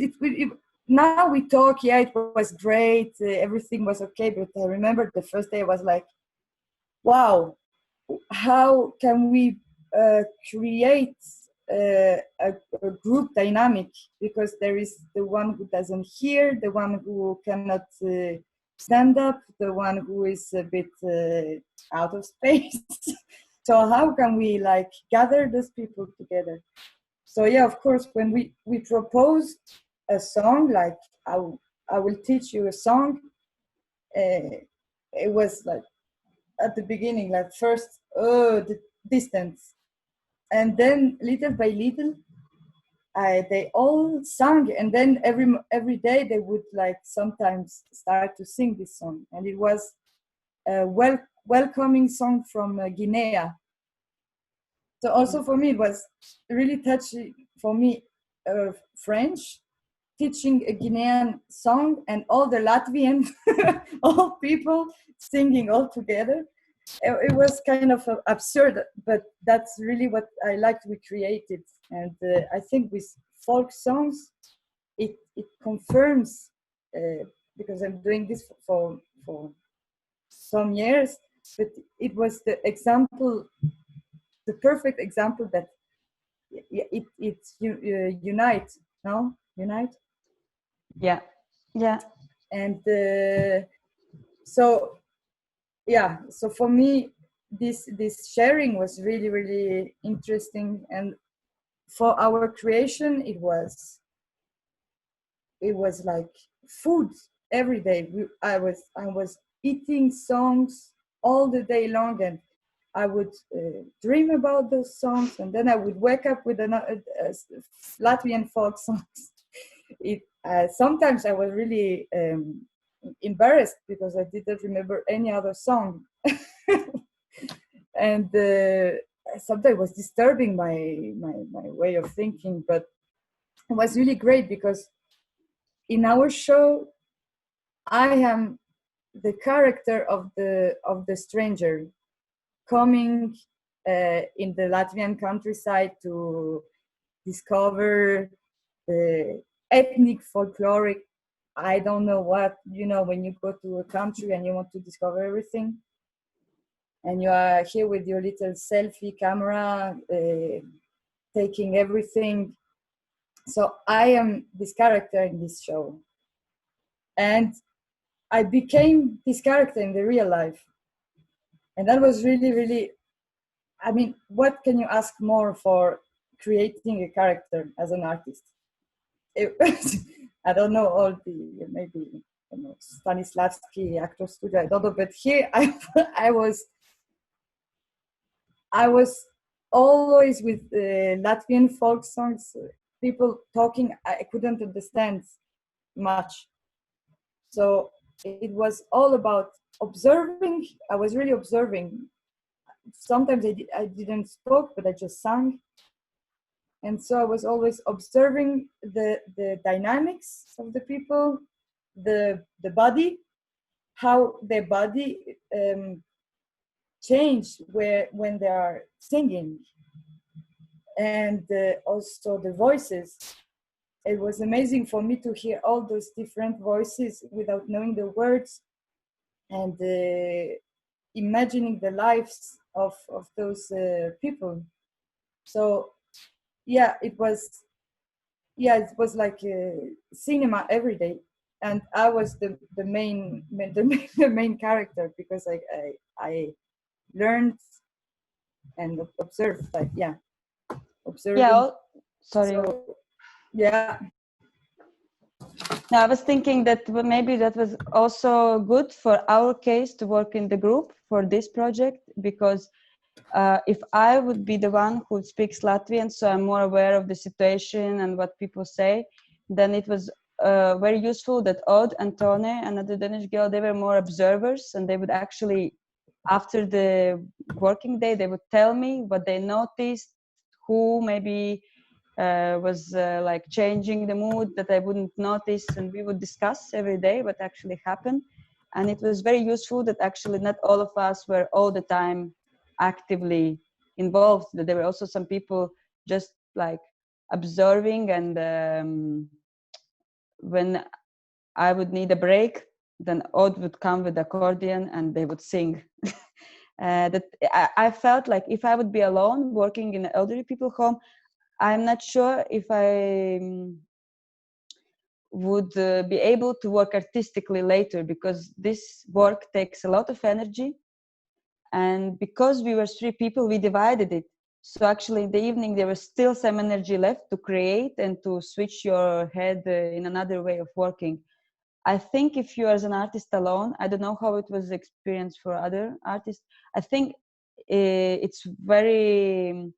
now we talk, yeah, it was great, everything was okay, but I remember the first day I was like, wow, how can we create a group dynamic, because there is the one who doesn't hear, the one who cannot stand up, the one who is a bit out of space. So how can we like gather those people together? So yeah, of course, when we proposed a song, like I will teach you a song, it was like at the beginning, like first, the distance. And then little by little, they all sang. And then every day they would like sometimes start to sing this song. And it was a welcoming song from Guinea. So also for me, it was really touchy for me, French, teaching a Guinean song and all the Latvian, all people singing all together. It was kind of absurd, but that's really what I liked we created. And I think with folk songs, it confirms, because I'm doing this for some years, but it was the perfect example that it unite, no? Unite? Yeah. And so for me this sharing was really, really interesting. And for our creation, it was like food. every day. I was eating songs all the day long, and I would dream about those songs, and then I would wake up with another Latvian folk songs. Sometimes I was really embarrassed because I didn't remember any other song, and sometimes it was disturbing my way of thinking. But it was really great because in our show, I am the character of the stranger coming in the Latvian countryside to discover the ethnic folkloric. I don't know what, when you go to a country and you want to discover everything, and you are here with your little selfie camera, taking everything. So I am this character in this show. And I became this character in the real life. And that was really, really, I mean, what can you ask more for creating a character as an artist? I don't know all the, maybe, Stanislavski actor studio, I don't know, but here I was always with Latvian folk songs, people talking, I couldn't understand much. So it was all about observing. I was really observing. Sometimes I didn't spoke, but I just sang. And so I was always observing the dynamics of the people, the body, how their body change when they are singing, and also the voices. It was amazing for me to hear all those different voices without knowing the words, and imagining the lives of those people. So it was like cinema every day, and I was the main character because I learned and observed, observing. Yeah. Sorry. So, yeah. Now, I was thinking that maybe that was also good for our case to work in the group for this project, because if I would be the one who speaks Latvian, so I'm more aware of the situation and what people say, then it was very useful that Aude and Tone, another Danish girl, they were more observers, and they would actually, after the working day, they would tell me what they noticed, who maybe was like changing the mood that I wouldn't notice, and we would discuss every day what actually happened. And it was very useful that actually not all of us were all the time actively involved, that there were also some people just like observing, and when I would need a break, then Aude would come with the accordion and they would sing. That I felt like if I would be alone working in an elderly people home, I'm not sure if I would be able to work artistically later, because this work takes a lot of energy. And because we were 3 people, we divided it. So actually in the evening, there was still some energy left to create and to switch your head in another way of working. I think if you are as an artist alone, I don't know how it was experienced for other artists. I think it's very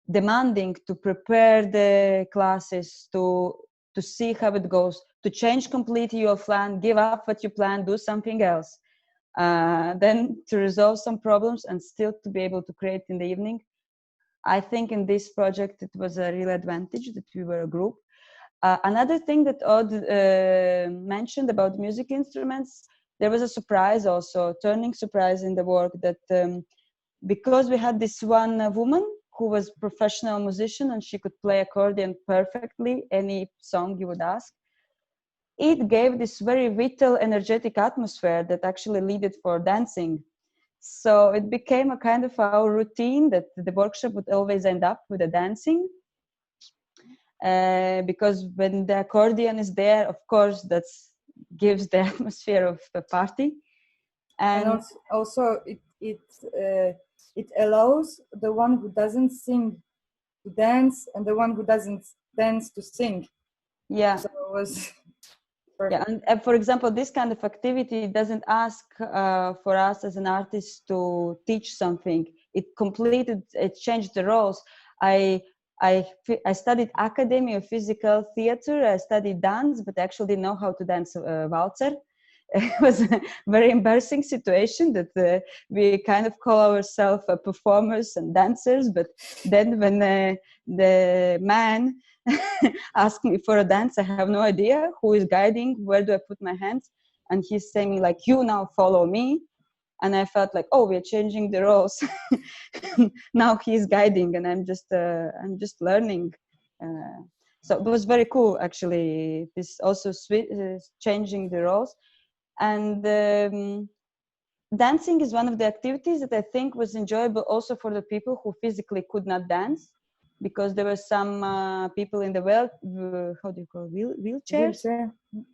demanding to prepare the classes, to see how it goes, to change completely your plan, give up what you plan, do something else, then to resolve some problems and still to be able to create in the evening. I think in this project it was a real advantage that we were a group. Another thing that Aude mentioned about music instruments, there was a surprise also, turning surprise in the work, that because we had this one woman who was a professional musician and she could play accordion perfectly, any song you would ask, it gave this very vital, energetic atmosphere that actually led for dancing. So it became a kind of our routine that the workshop would always end up with a dancing. Because when the accordion is there, of course, that gives the atmosphere of the party. And also it allows the one who doesn't sing to dance and the one who doesn't dance to sing. Yeah. So it was Yeah, and for example, this kind of activity doesn't ask for us as an artist to teach something. It changed the roles. I studied Academy of Physical Theater. I studied dance, but I actually didn't know how to dance waltzer. It was a very embarrassing situation that we kind of call ourselves performers and dancers. But then when the man asked me for a dance, I have no idea who is guiding, where do I put my hands? And he's saying like, you now follow me. And I felt like, oh, we're changing the roles. Now he's guiding and I'm just learning. So it was very cool, actually, this also changing the roles. And dancing is one of the activities that I think was enjoyable also for the people who physically could not dance, because there were some people in the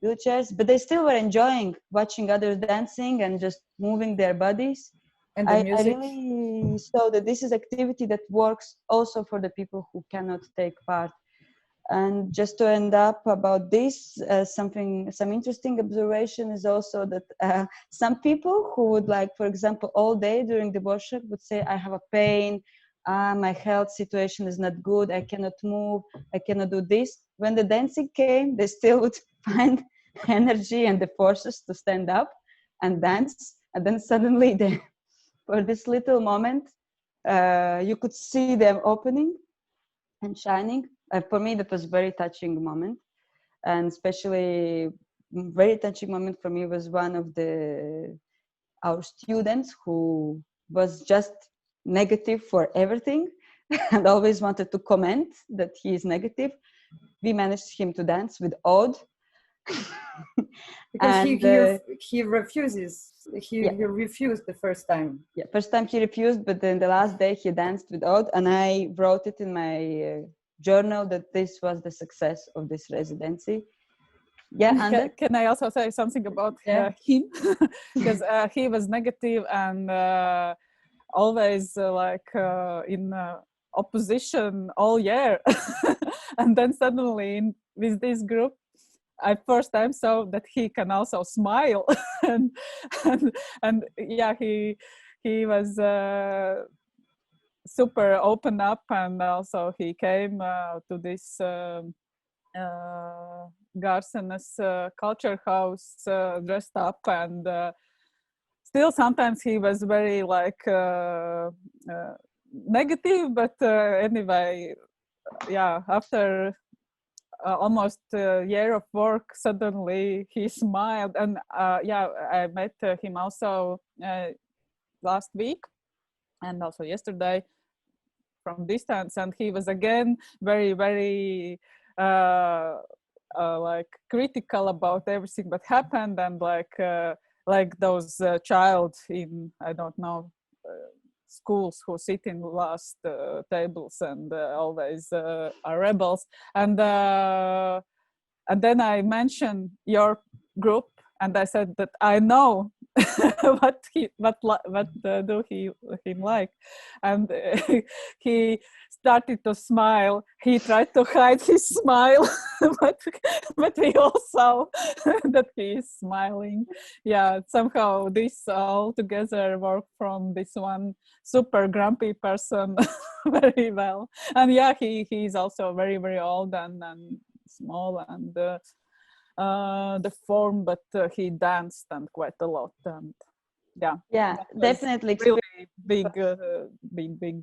wheelchairs, but they still were enjoying watching others dancing and just moving their bodies. And the music. I really saw that this is activity that works also for the people who cannot take part. And just to end up about this, some interesting observation is also that some people who would, like, for example, all day during the workshop would say, I have a pain, my health situation is not good, I cannot move, I cannot do this. When the dancing came, they still would find energy and the forces to stand up and dance. And then suddenly, for this little moment, you could see them opening and shining. For me, that was a very touching moment. And especially very touching moment for me was one of our students who was just negative for everything and always wanted to comment that he is negative. We managed him to dance with Aude. Because he refuses. He refused the first time. Yeah, first time he refused, but then the last day he danced with Aude, and I wrote it in my journal that this was the success of this residency. Yeah, and can I also say something about him? Because he was negative and always in opposition all year. And then suddenly with this group, I first time saw that he can also smile. and yeah, he was super open up, and also he came to this Garsenes culture house dressed up, and still sometimes he was very negative, but anyway, yeah, after almost a year of work, suddenly he smiled. And I met him also last week and also yesterday from distance, and he was again very, very critical about everything that happened, and like those child in, I don't know, schools who sit in the last tables and always are rebels. And then I mentioned your group, and I said that I know what do him like, and he started to smile. He tried to hide his smile, but we all saw that he is smiling. Yeah, somehow this all together worked from this one super grumpy person very well. And yeah, he is also very, very old and small and deformed, but he danced and quite a lot. And yeah, definitely really big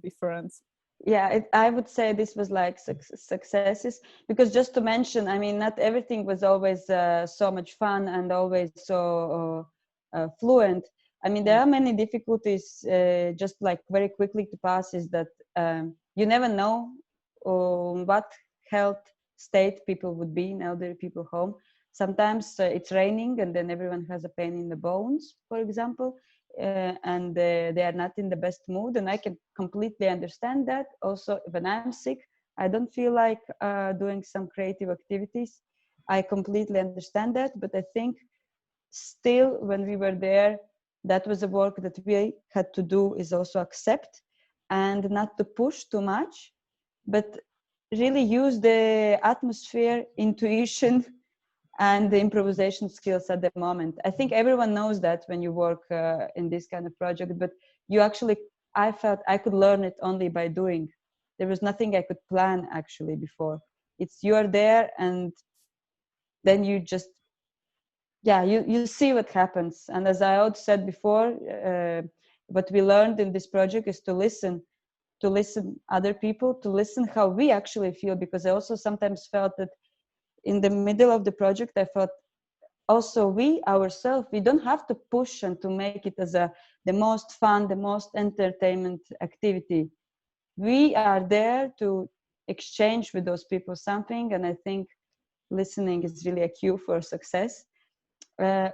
difference. Yeah, I would say this was like successes, because just to mention, I mean, not everything was always so much fun and always so fluent. I mean, there are many difficulties. Just like very quickly to pass is that you never know what health state people would be in elderly people home. Sometimes it's raining and then everyone has a pain in the bones, for example. And they are not in the best mood, and I can completely understand that. Also, when I'm sick, I don't feel like doing some creative activities. I completely understand that, but I think still when we were there, that was a work that we had to do, is also accept and not to push too much, but really use the atmosphere, intuition, and the improvisation skills at the moment. I think everyone knows that when you work in this kind of project, but you actually, I felt I could learn it only by doing. There was nothing I could plan actually before. It's you are there, and then you just, yeah, you see what happens. And as I also said before, what we learned in this project is to listen other people, to listen how we actually feel, because I also sometimes felt that in the middle of the project, I felt also we ourselves, we don't have to push and to make it as the most fun, the most entertainment activity. We are there to exchange with those people something, and I think listening is really a cue for success.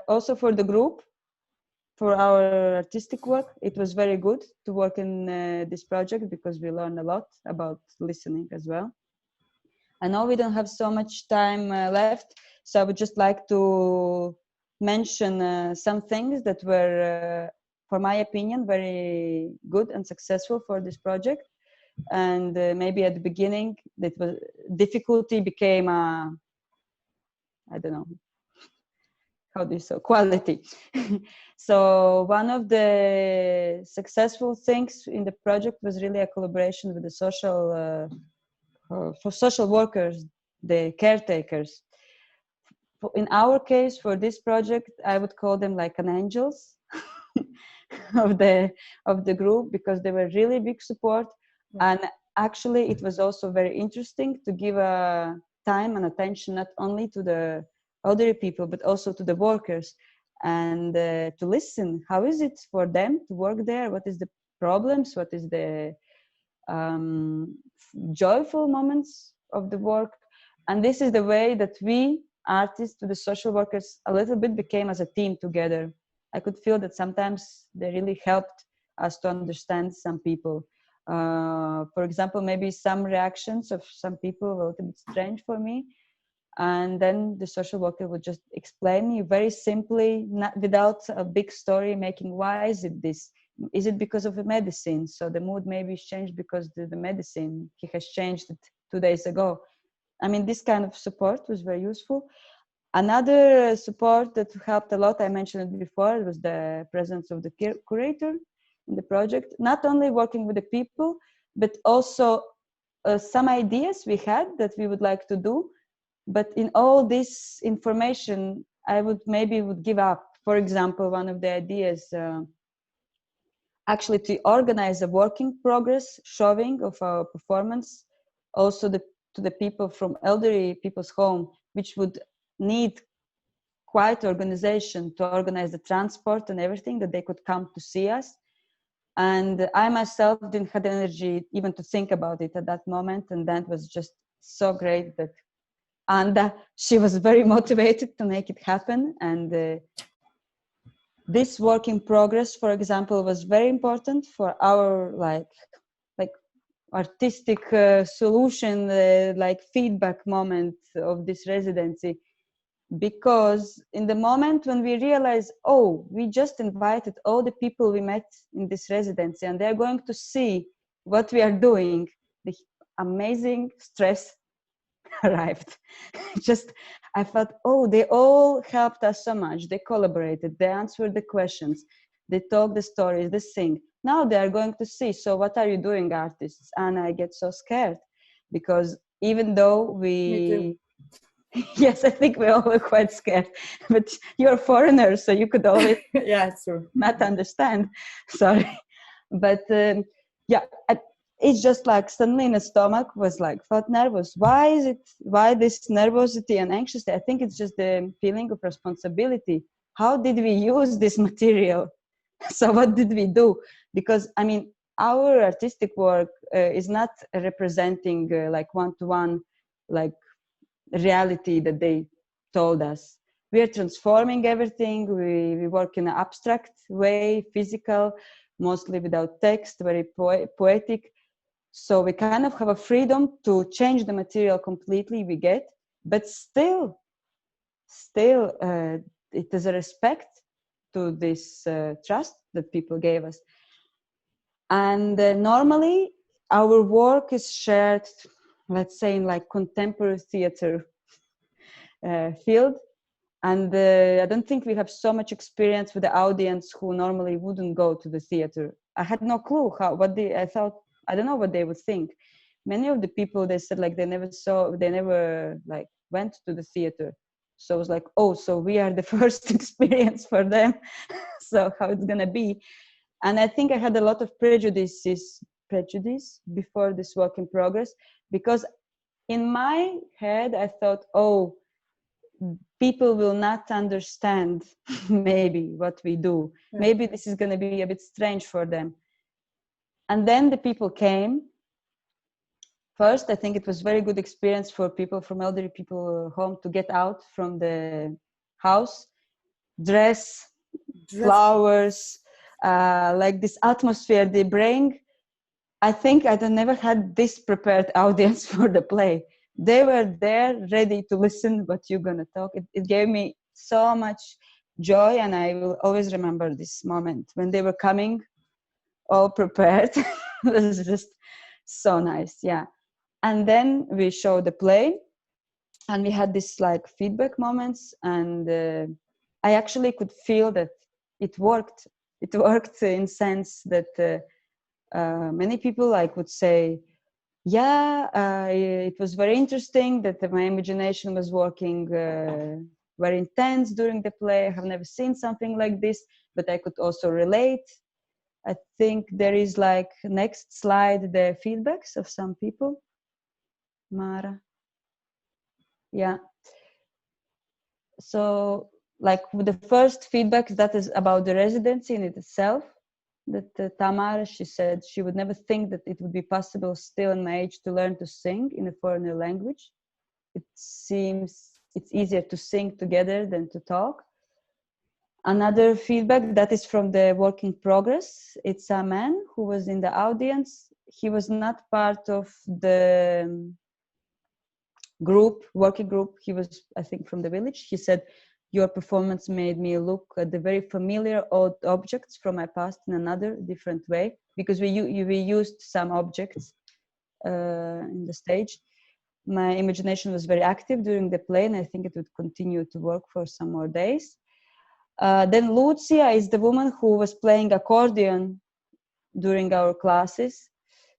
Also for the group, for our artistic work, it was very good to work in this project because we learned a lot about listening as well. I know we don't have so much time left, so I would just like to mention some things that were, for my opinion, very good and successful for this project. And maybe at the beginning, that was difficulty became I don't know, how do you say, quality. So one of the successful things in the project was really a collaboration with the for social workers, the caretakers. In our case, for this project, I would call them like an angels of the group, because they were really big support. And actually, it was also very interesting to give a time and attention not only to the elderly people, but also to the workers, and to listen. How is it for them to work there? What is the problems? What is the joyful moments of the work? And this is the way that we artists to the social workers a little bit became as a team together. I could feel that sometimes they really helped us to understand some people. For example, maybe some reactions of some people were a little bit strange for me, and then the social worker would just explain me very simply, not without a big story making, why is it this? Is it because of the medicine? So the mood maybe is changed because the medicine, he has changed it 2 days ago. I mean, this kind of support was very useful. Another support that helped a lot, I mentioned it before, was the presence of the curator in the project. Not only working with the people, but also some ideas we had that we would like to do. But in all this information, I would give up. For example, one of the ideas, actually to organize a working progress showing of our performance, also to the people from elderly people's home, which would need quite organization to organize the transport and everything, that they could come to see us. And I myself didn't have the energy even to think about it at that moment. And that was just so great that Anda, she was very motivated to make it happen. And this work in progress, for example, was very important for our like artistic solution, like feedback moment of this residency. Because in the moment when we realize, oh, we just invited all the people we met in this residency and they're going to see what we are doing, the amazing stress arrived. Just, I felt, oh, they all helped us so much. They collaborated, they answered the questions, they told the stories, they sing. Now they are going to see, so what are you doing, artists? And I get so scared because even though we... Yes, I think we all were quite scared, but you're foreigners, so you could always yeah, true. not understand. Sorry. But it's just like suddenly in the stomach was like, felt nervous. Why this nervosity and anxiety? I think it's just the feeling of responsibility. How did we use this material? So what did we do? Because, I mean, our artistic work is not representing like one-to-one, like reality that they told us. We are transforming everything. We work in an abstract way, physical, mostly without text, very poetic. So we kind of have a freedom to change the material completely we get, but still it is a respect to this trust that people gave us. And normally our work is shared, let's say, in like contemporary theater field. And I don't think we have so much experience with the audience who normally wouldn't go to the theater. I had no clue I don't know what they would think. Many of the people, they said like they never like went to the theater. So I was like, oh, so we are the first experience for them. So how it's gonna be. And I think I had a lot of prejudice before this work in progress, because in my head I thought, oh, people will not understand maybe what we do. Maybe this is going to be a bit strange for them. And then the people came. First, I think it was very good experience for people from elderly people home to get out from the house, dress. Flowers, like this atmosphere they bring. I think I never had this prepared audience for the play. They were there ready to listen what you're going to talk. It gave me so much joy, and I will always remember this moment when they were coming all prepared. It was just so nice. Yeah. And then we showed the play, and we had this like feedback moments, and I actually could feel that it worked. It worked in sense that many people like would say, yeah, it was very interesting that my imagination was working very intense during the play. I have never seen something like this, but I could also relate. I think there is like next slide, the feedbacks of some people. Mara. Yeah. So like the first feedback that is about the residency in itself, that Tamara, she said she would never think that it would be possible still in my age to learn to sing in a foreign language. It seems it's easier to sing together than to talk. Another feedback that is from the work in progress. It's a man who was in the audience. He was not part of the working group. He was, I think, from the village. He said, your performance made me look at the very familiar old objects from my past in another different way, because we used some objects in the stage. My imagination was very active during the play, and I think it would continue to work for some more days. Then Lucia is the woman who was playing accordion during our classes.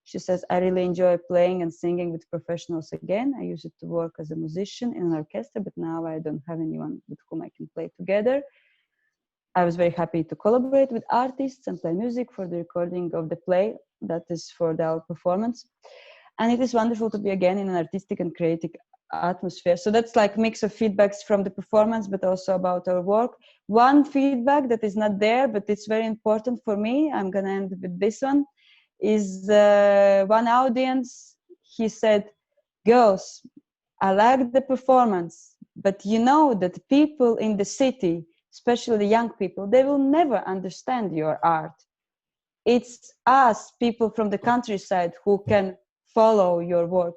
She says, I really enjoy playing and singing with professionals again. I used to work as a musician in an orchestra, but now I don't have anyone with whom I can play together. I was very happy to collaborate with artists and play music for the recording of the play. That is for our performance. And it is wonderful to be again in an artistic and creative atmosphere. So that's like mix of feedbacks from the performance, but also about our work. One feedback that is not there, but it's very important for me, I'm going to end with this one, is one audience. He said, girls, I like the performance, but you know that people in the city, especially the young people, they will never understand your art. It's us, people from the countryside, who can follow your work.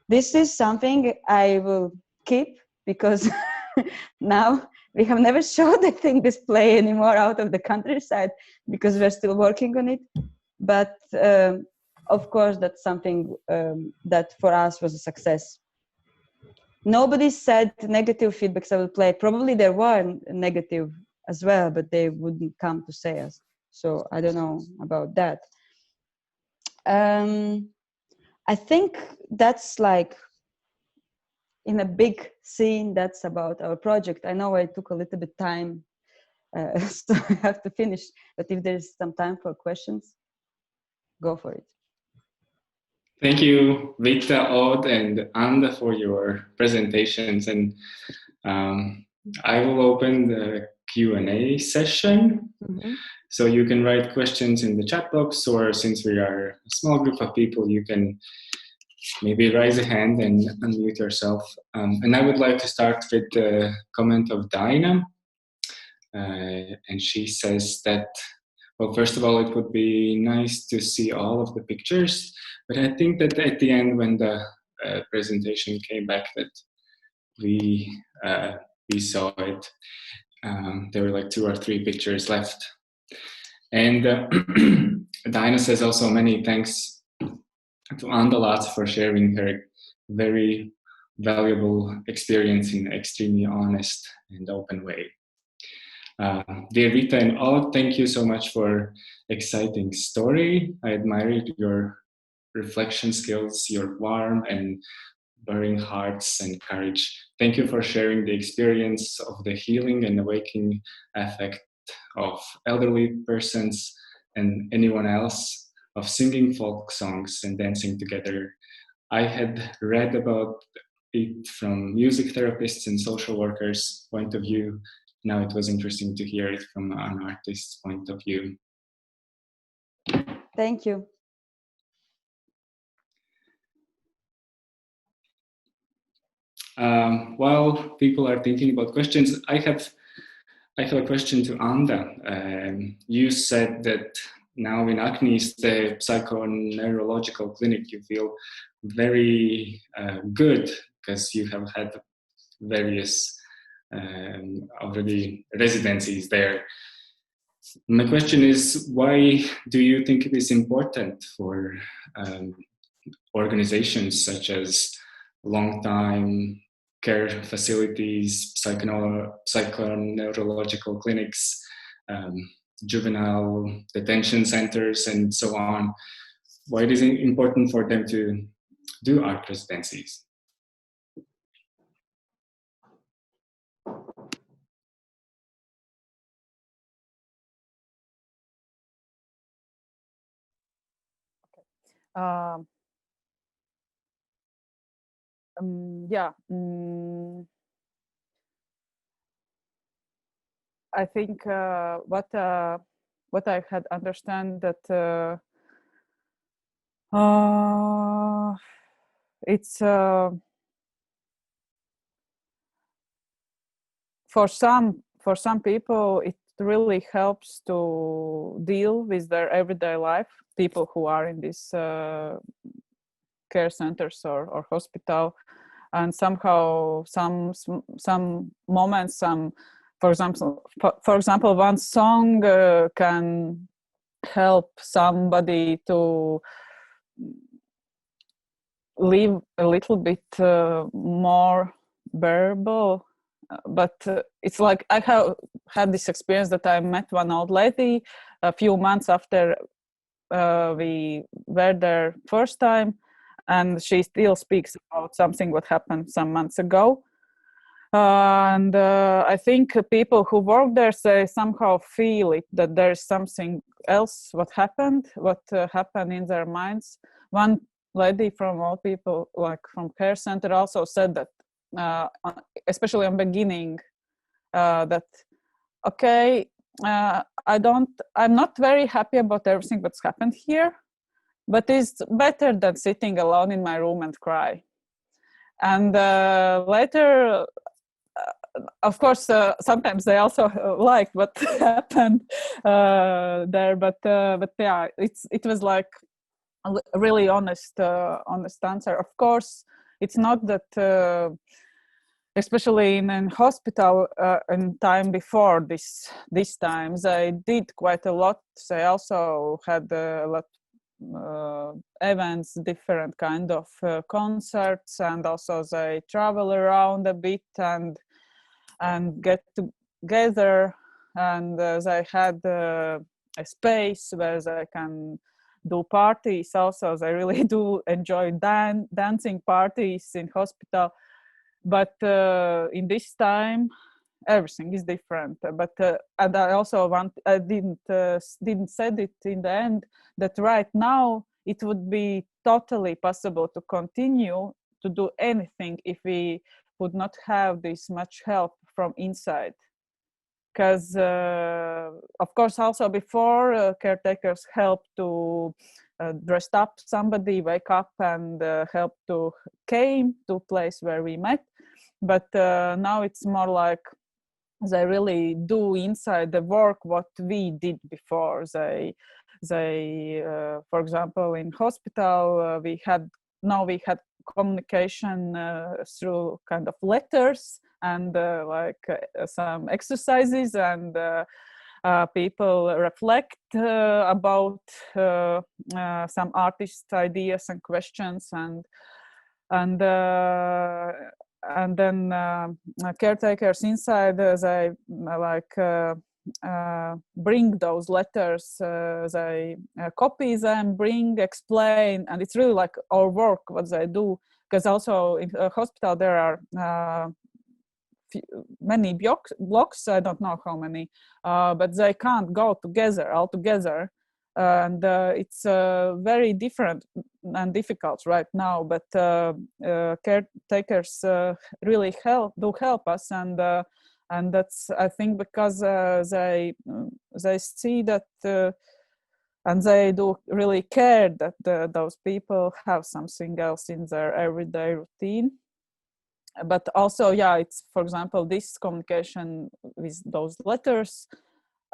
This is something I will keep, because now we have never showed, I think, this play anymore out of the countryside, because we're still working on it. But of course, that's something that for us was a success. Nobody said negative feedbacks of the play. Probably there were negative as well, but they wouldn't come to say us. So I don't know about that. I think that's like, in a big scene, that's about our project. I know I took a little bit time, so I have to finish. But if there's some time for questions, go for it. Thank you, Vita, Aude, and Aude for your presentations. And I will open the Q&A session. Mm-hmm. So you can write questions in the chat box, or since we are a small group of people, you can maybe raise a hand and unmute yourself. And I would like to start with the comment of Dinah. And she says that, well, first of all, it would be nice to see all of the pictures, but I think that at the end, when the presentation came back, that we saw it. There were like 2 or 3 pictures left. And Dinah says also many thanks to Aude Lāce for sharing her very valuable experience in extremely honest and open way. Dear Vita and Aude, thank you so much for exciting story. I admired your reflection skills, your warm and burning hearts and courage. Thank you for sharing the experience of the healing and awakening effect of elderly persons and anyone else of singing folk songs and dancing together. I had read about it from music therapists and social workers' point of view. Now it was interesting to hear it from an artist's point of view. Thank you. While people are thinking about questions, I have a question to Aude. You said that now in Aknīste, the psychoneurological clinic, you feel very good because you have had various already residencies there. My question is, why do you think it is important for organizations such as long-time care facilities, psychoneurological clinics, juvenile detention centers, and so on, why it is important for them to do art residencies? I think what I had understand that it's for some people it really helps to deal with their everyday life. People who are in these care centers or hospital, and somehow some moments, for example, one song can help somebody to live a little bit more bearable. But it's like I have had this experience that I met one old lady a few months after we were there first time, and she still speaks about something what happened some months ago. And I think people who work there say somehow feel it, that there's something else what happened in their minds. One lady from all people, like from care center, also said that, especially in beginning, that okay, I'm not very happy about everything that's happened here, but it's better than sitting alone in my room and cry. And later, of course, sometimes they also liked what happened there, but yeah, it was like a really honest answer. Of course, it's not that, especially in hospital in time before this time, they did quite a lot. They also had a lot events, different kind of concerts, and also they travel around a bit and get together, and they had a space where they can do parties. Also, they really do enjoy dancing parties in hospital. But in this time, everything is different. But and I also didn't said it in the end, that right now it would be totally possible to continue to do anything if we would not have this much help from inside. Because of course also before, caretakers help to dress up somebody, wake up, and help to came to place where we met. But now it's more like they really do inside the work what we did before. They for example, in hospital, we had communication through kind of letters and some exercises, and people reflect about some artist ideas and questions, and and then caretakers inside, they bring those letters, they copy them, explain, and it's really like our work what they do, because also in a hospital there are many blocks, I don't know how many, but they can't go all together, and it's very different and difficult right now, but caretakers really help us, and that's, I think, because they see that and they do really care that those people have something else in their everyday routine. But also, it's, for example, this communication with those letters,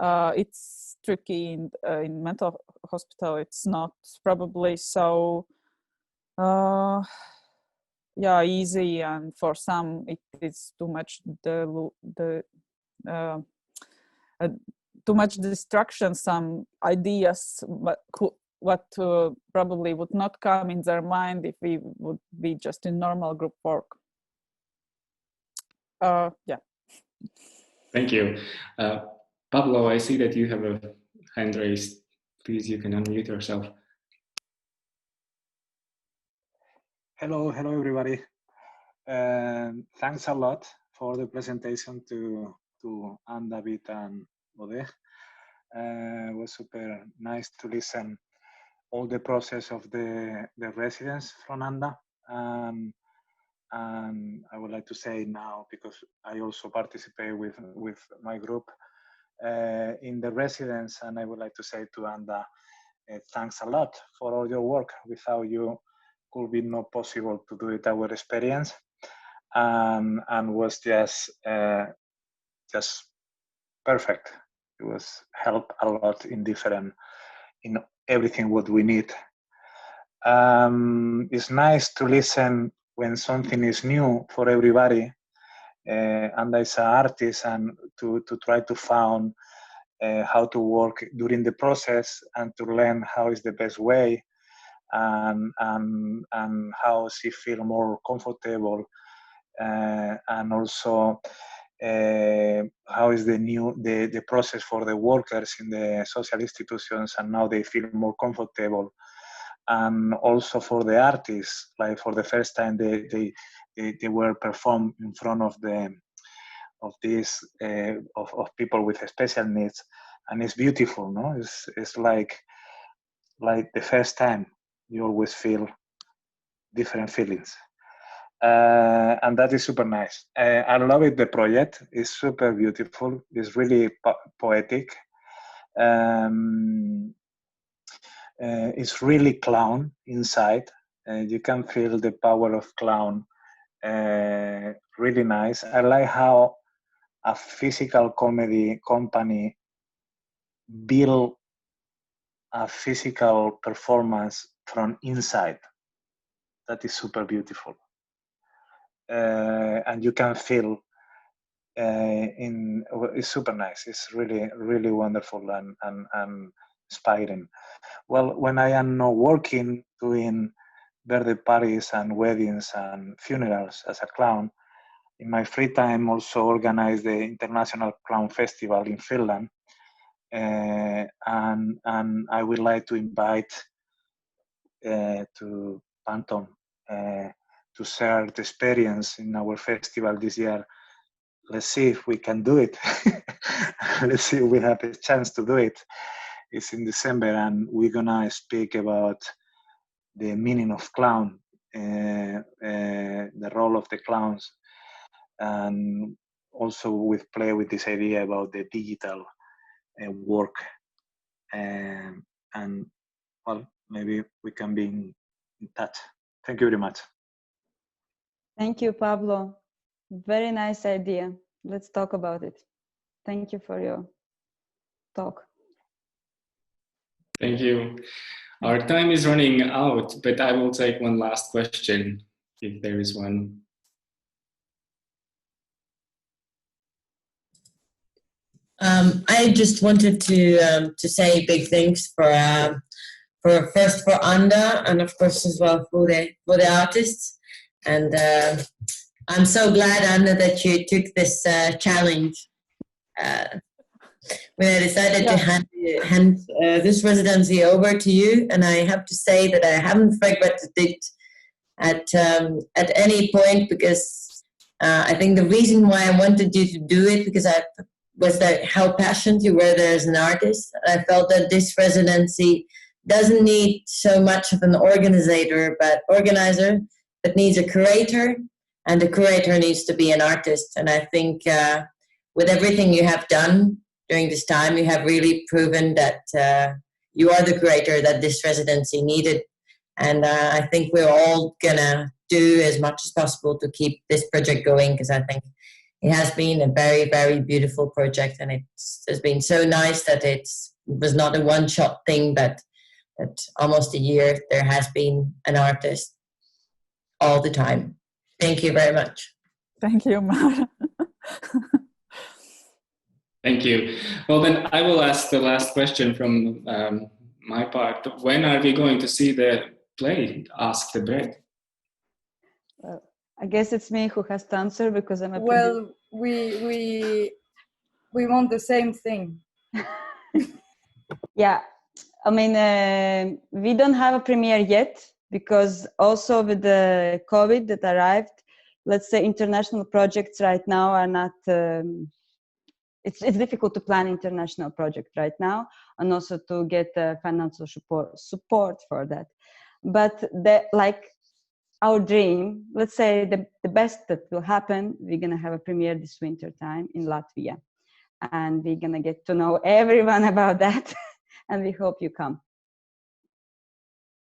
it's tricky in mental hospital. It's not probably so easy, and for some it is too much too much distraction, some ideas what probably would not come in their mind if we would be just in normal group work. Thank you. Pablo, I see that you have a hand raised. Please, you can unmute yourself. Hello everybody. Thanks a lot for the presentation to Aude, Vita, and Aude. It was super nice to listen all the process of the residence from Aude. And I would like to say now, because I also participate with my group in the residence, and I would like to say to Aude, thanks a lot for all your work. Without you, could be not possible to do it, our experience, and was just perfect. It was help a lot in everything what we need. It's nice to listen when something is new for everybody, and as an artist, and to try to find how to work during the process and to learn how is the best way, and how she feel more comfortable, and also how is the process for the workers in the social institutions, and now they feel more comfortable, and also for the artists, like for the first time they were performed in front of people with special needs, and it's beautiful, no? It's like the first time. You always feel different feelings, and that is super nice. I love it. The project is super beautiful. It's really poetic. It's really clown inside. You can feel the power of clown. Really nice. I like how a physical comedy company build a physical performance from inside. That is super beautiful. And you can feel it's super nice. It's really, really wonderful and inspiring. Well, when I am not working, doing birthday parties and weddings and funerals as a clown, in my free time also organize the International Clown Festival in Finland. And I would like to invite to Patom to share the experience in our festival this year. Let's see if we can do it. Let's see if we have a chance to do it. It's in December, and we're gonna speak about the meaning of clown, the role of the clowns, and also play with this idea about the digital work, and well, maybe we can be in touch. Thank you very much. Thank you, Pablo. Very nice idea. Let's talk about it. Thank you for your talk. Thank you. Our time is running out, but I will take one last question if there is one. I just wanted to say big thanks for first for Aude, and of course as well for the artists, and I'm so glad, Anna, that you took this challenge. When I decided to hand this residency over to you, and I have to say that I haven't regretted it at any point, because I think the reason why I wanted you to do it, because I was that how passionate you were there as an artist. I felt that this residency doesn't need so much of an organizer, but needs a curator, and the curator needs to be an artist. And I think with everything you have done during this time, you have really proven that you are the curator that this residency needed. And I think we're all gonna do as much as possible to keep this project going, because I think it has been a very, very beautiful project, and it's been so nice that it was not a one-shot thing, but that almost a year there has been an artist all the time. Thank you very much. Thank you, Mara. Thank you. Well, then I will ask the last question from my part. When are we going to see the play, Ask the Bread? I guess it's me who has to answer, because I'm a Well, we want the same thing. Yeah, I mean, we don't have a premiere yet, because also with the COVID that arrived, let's say international projects right now are not, it's difficult to plan international project right now, and also to get financial support for that. But our dream, let's say the best that will happen, we're going to have a premiere this winter time in Latvia. And we're going to get to know everyone about that. And we hope you come.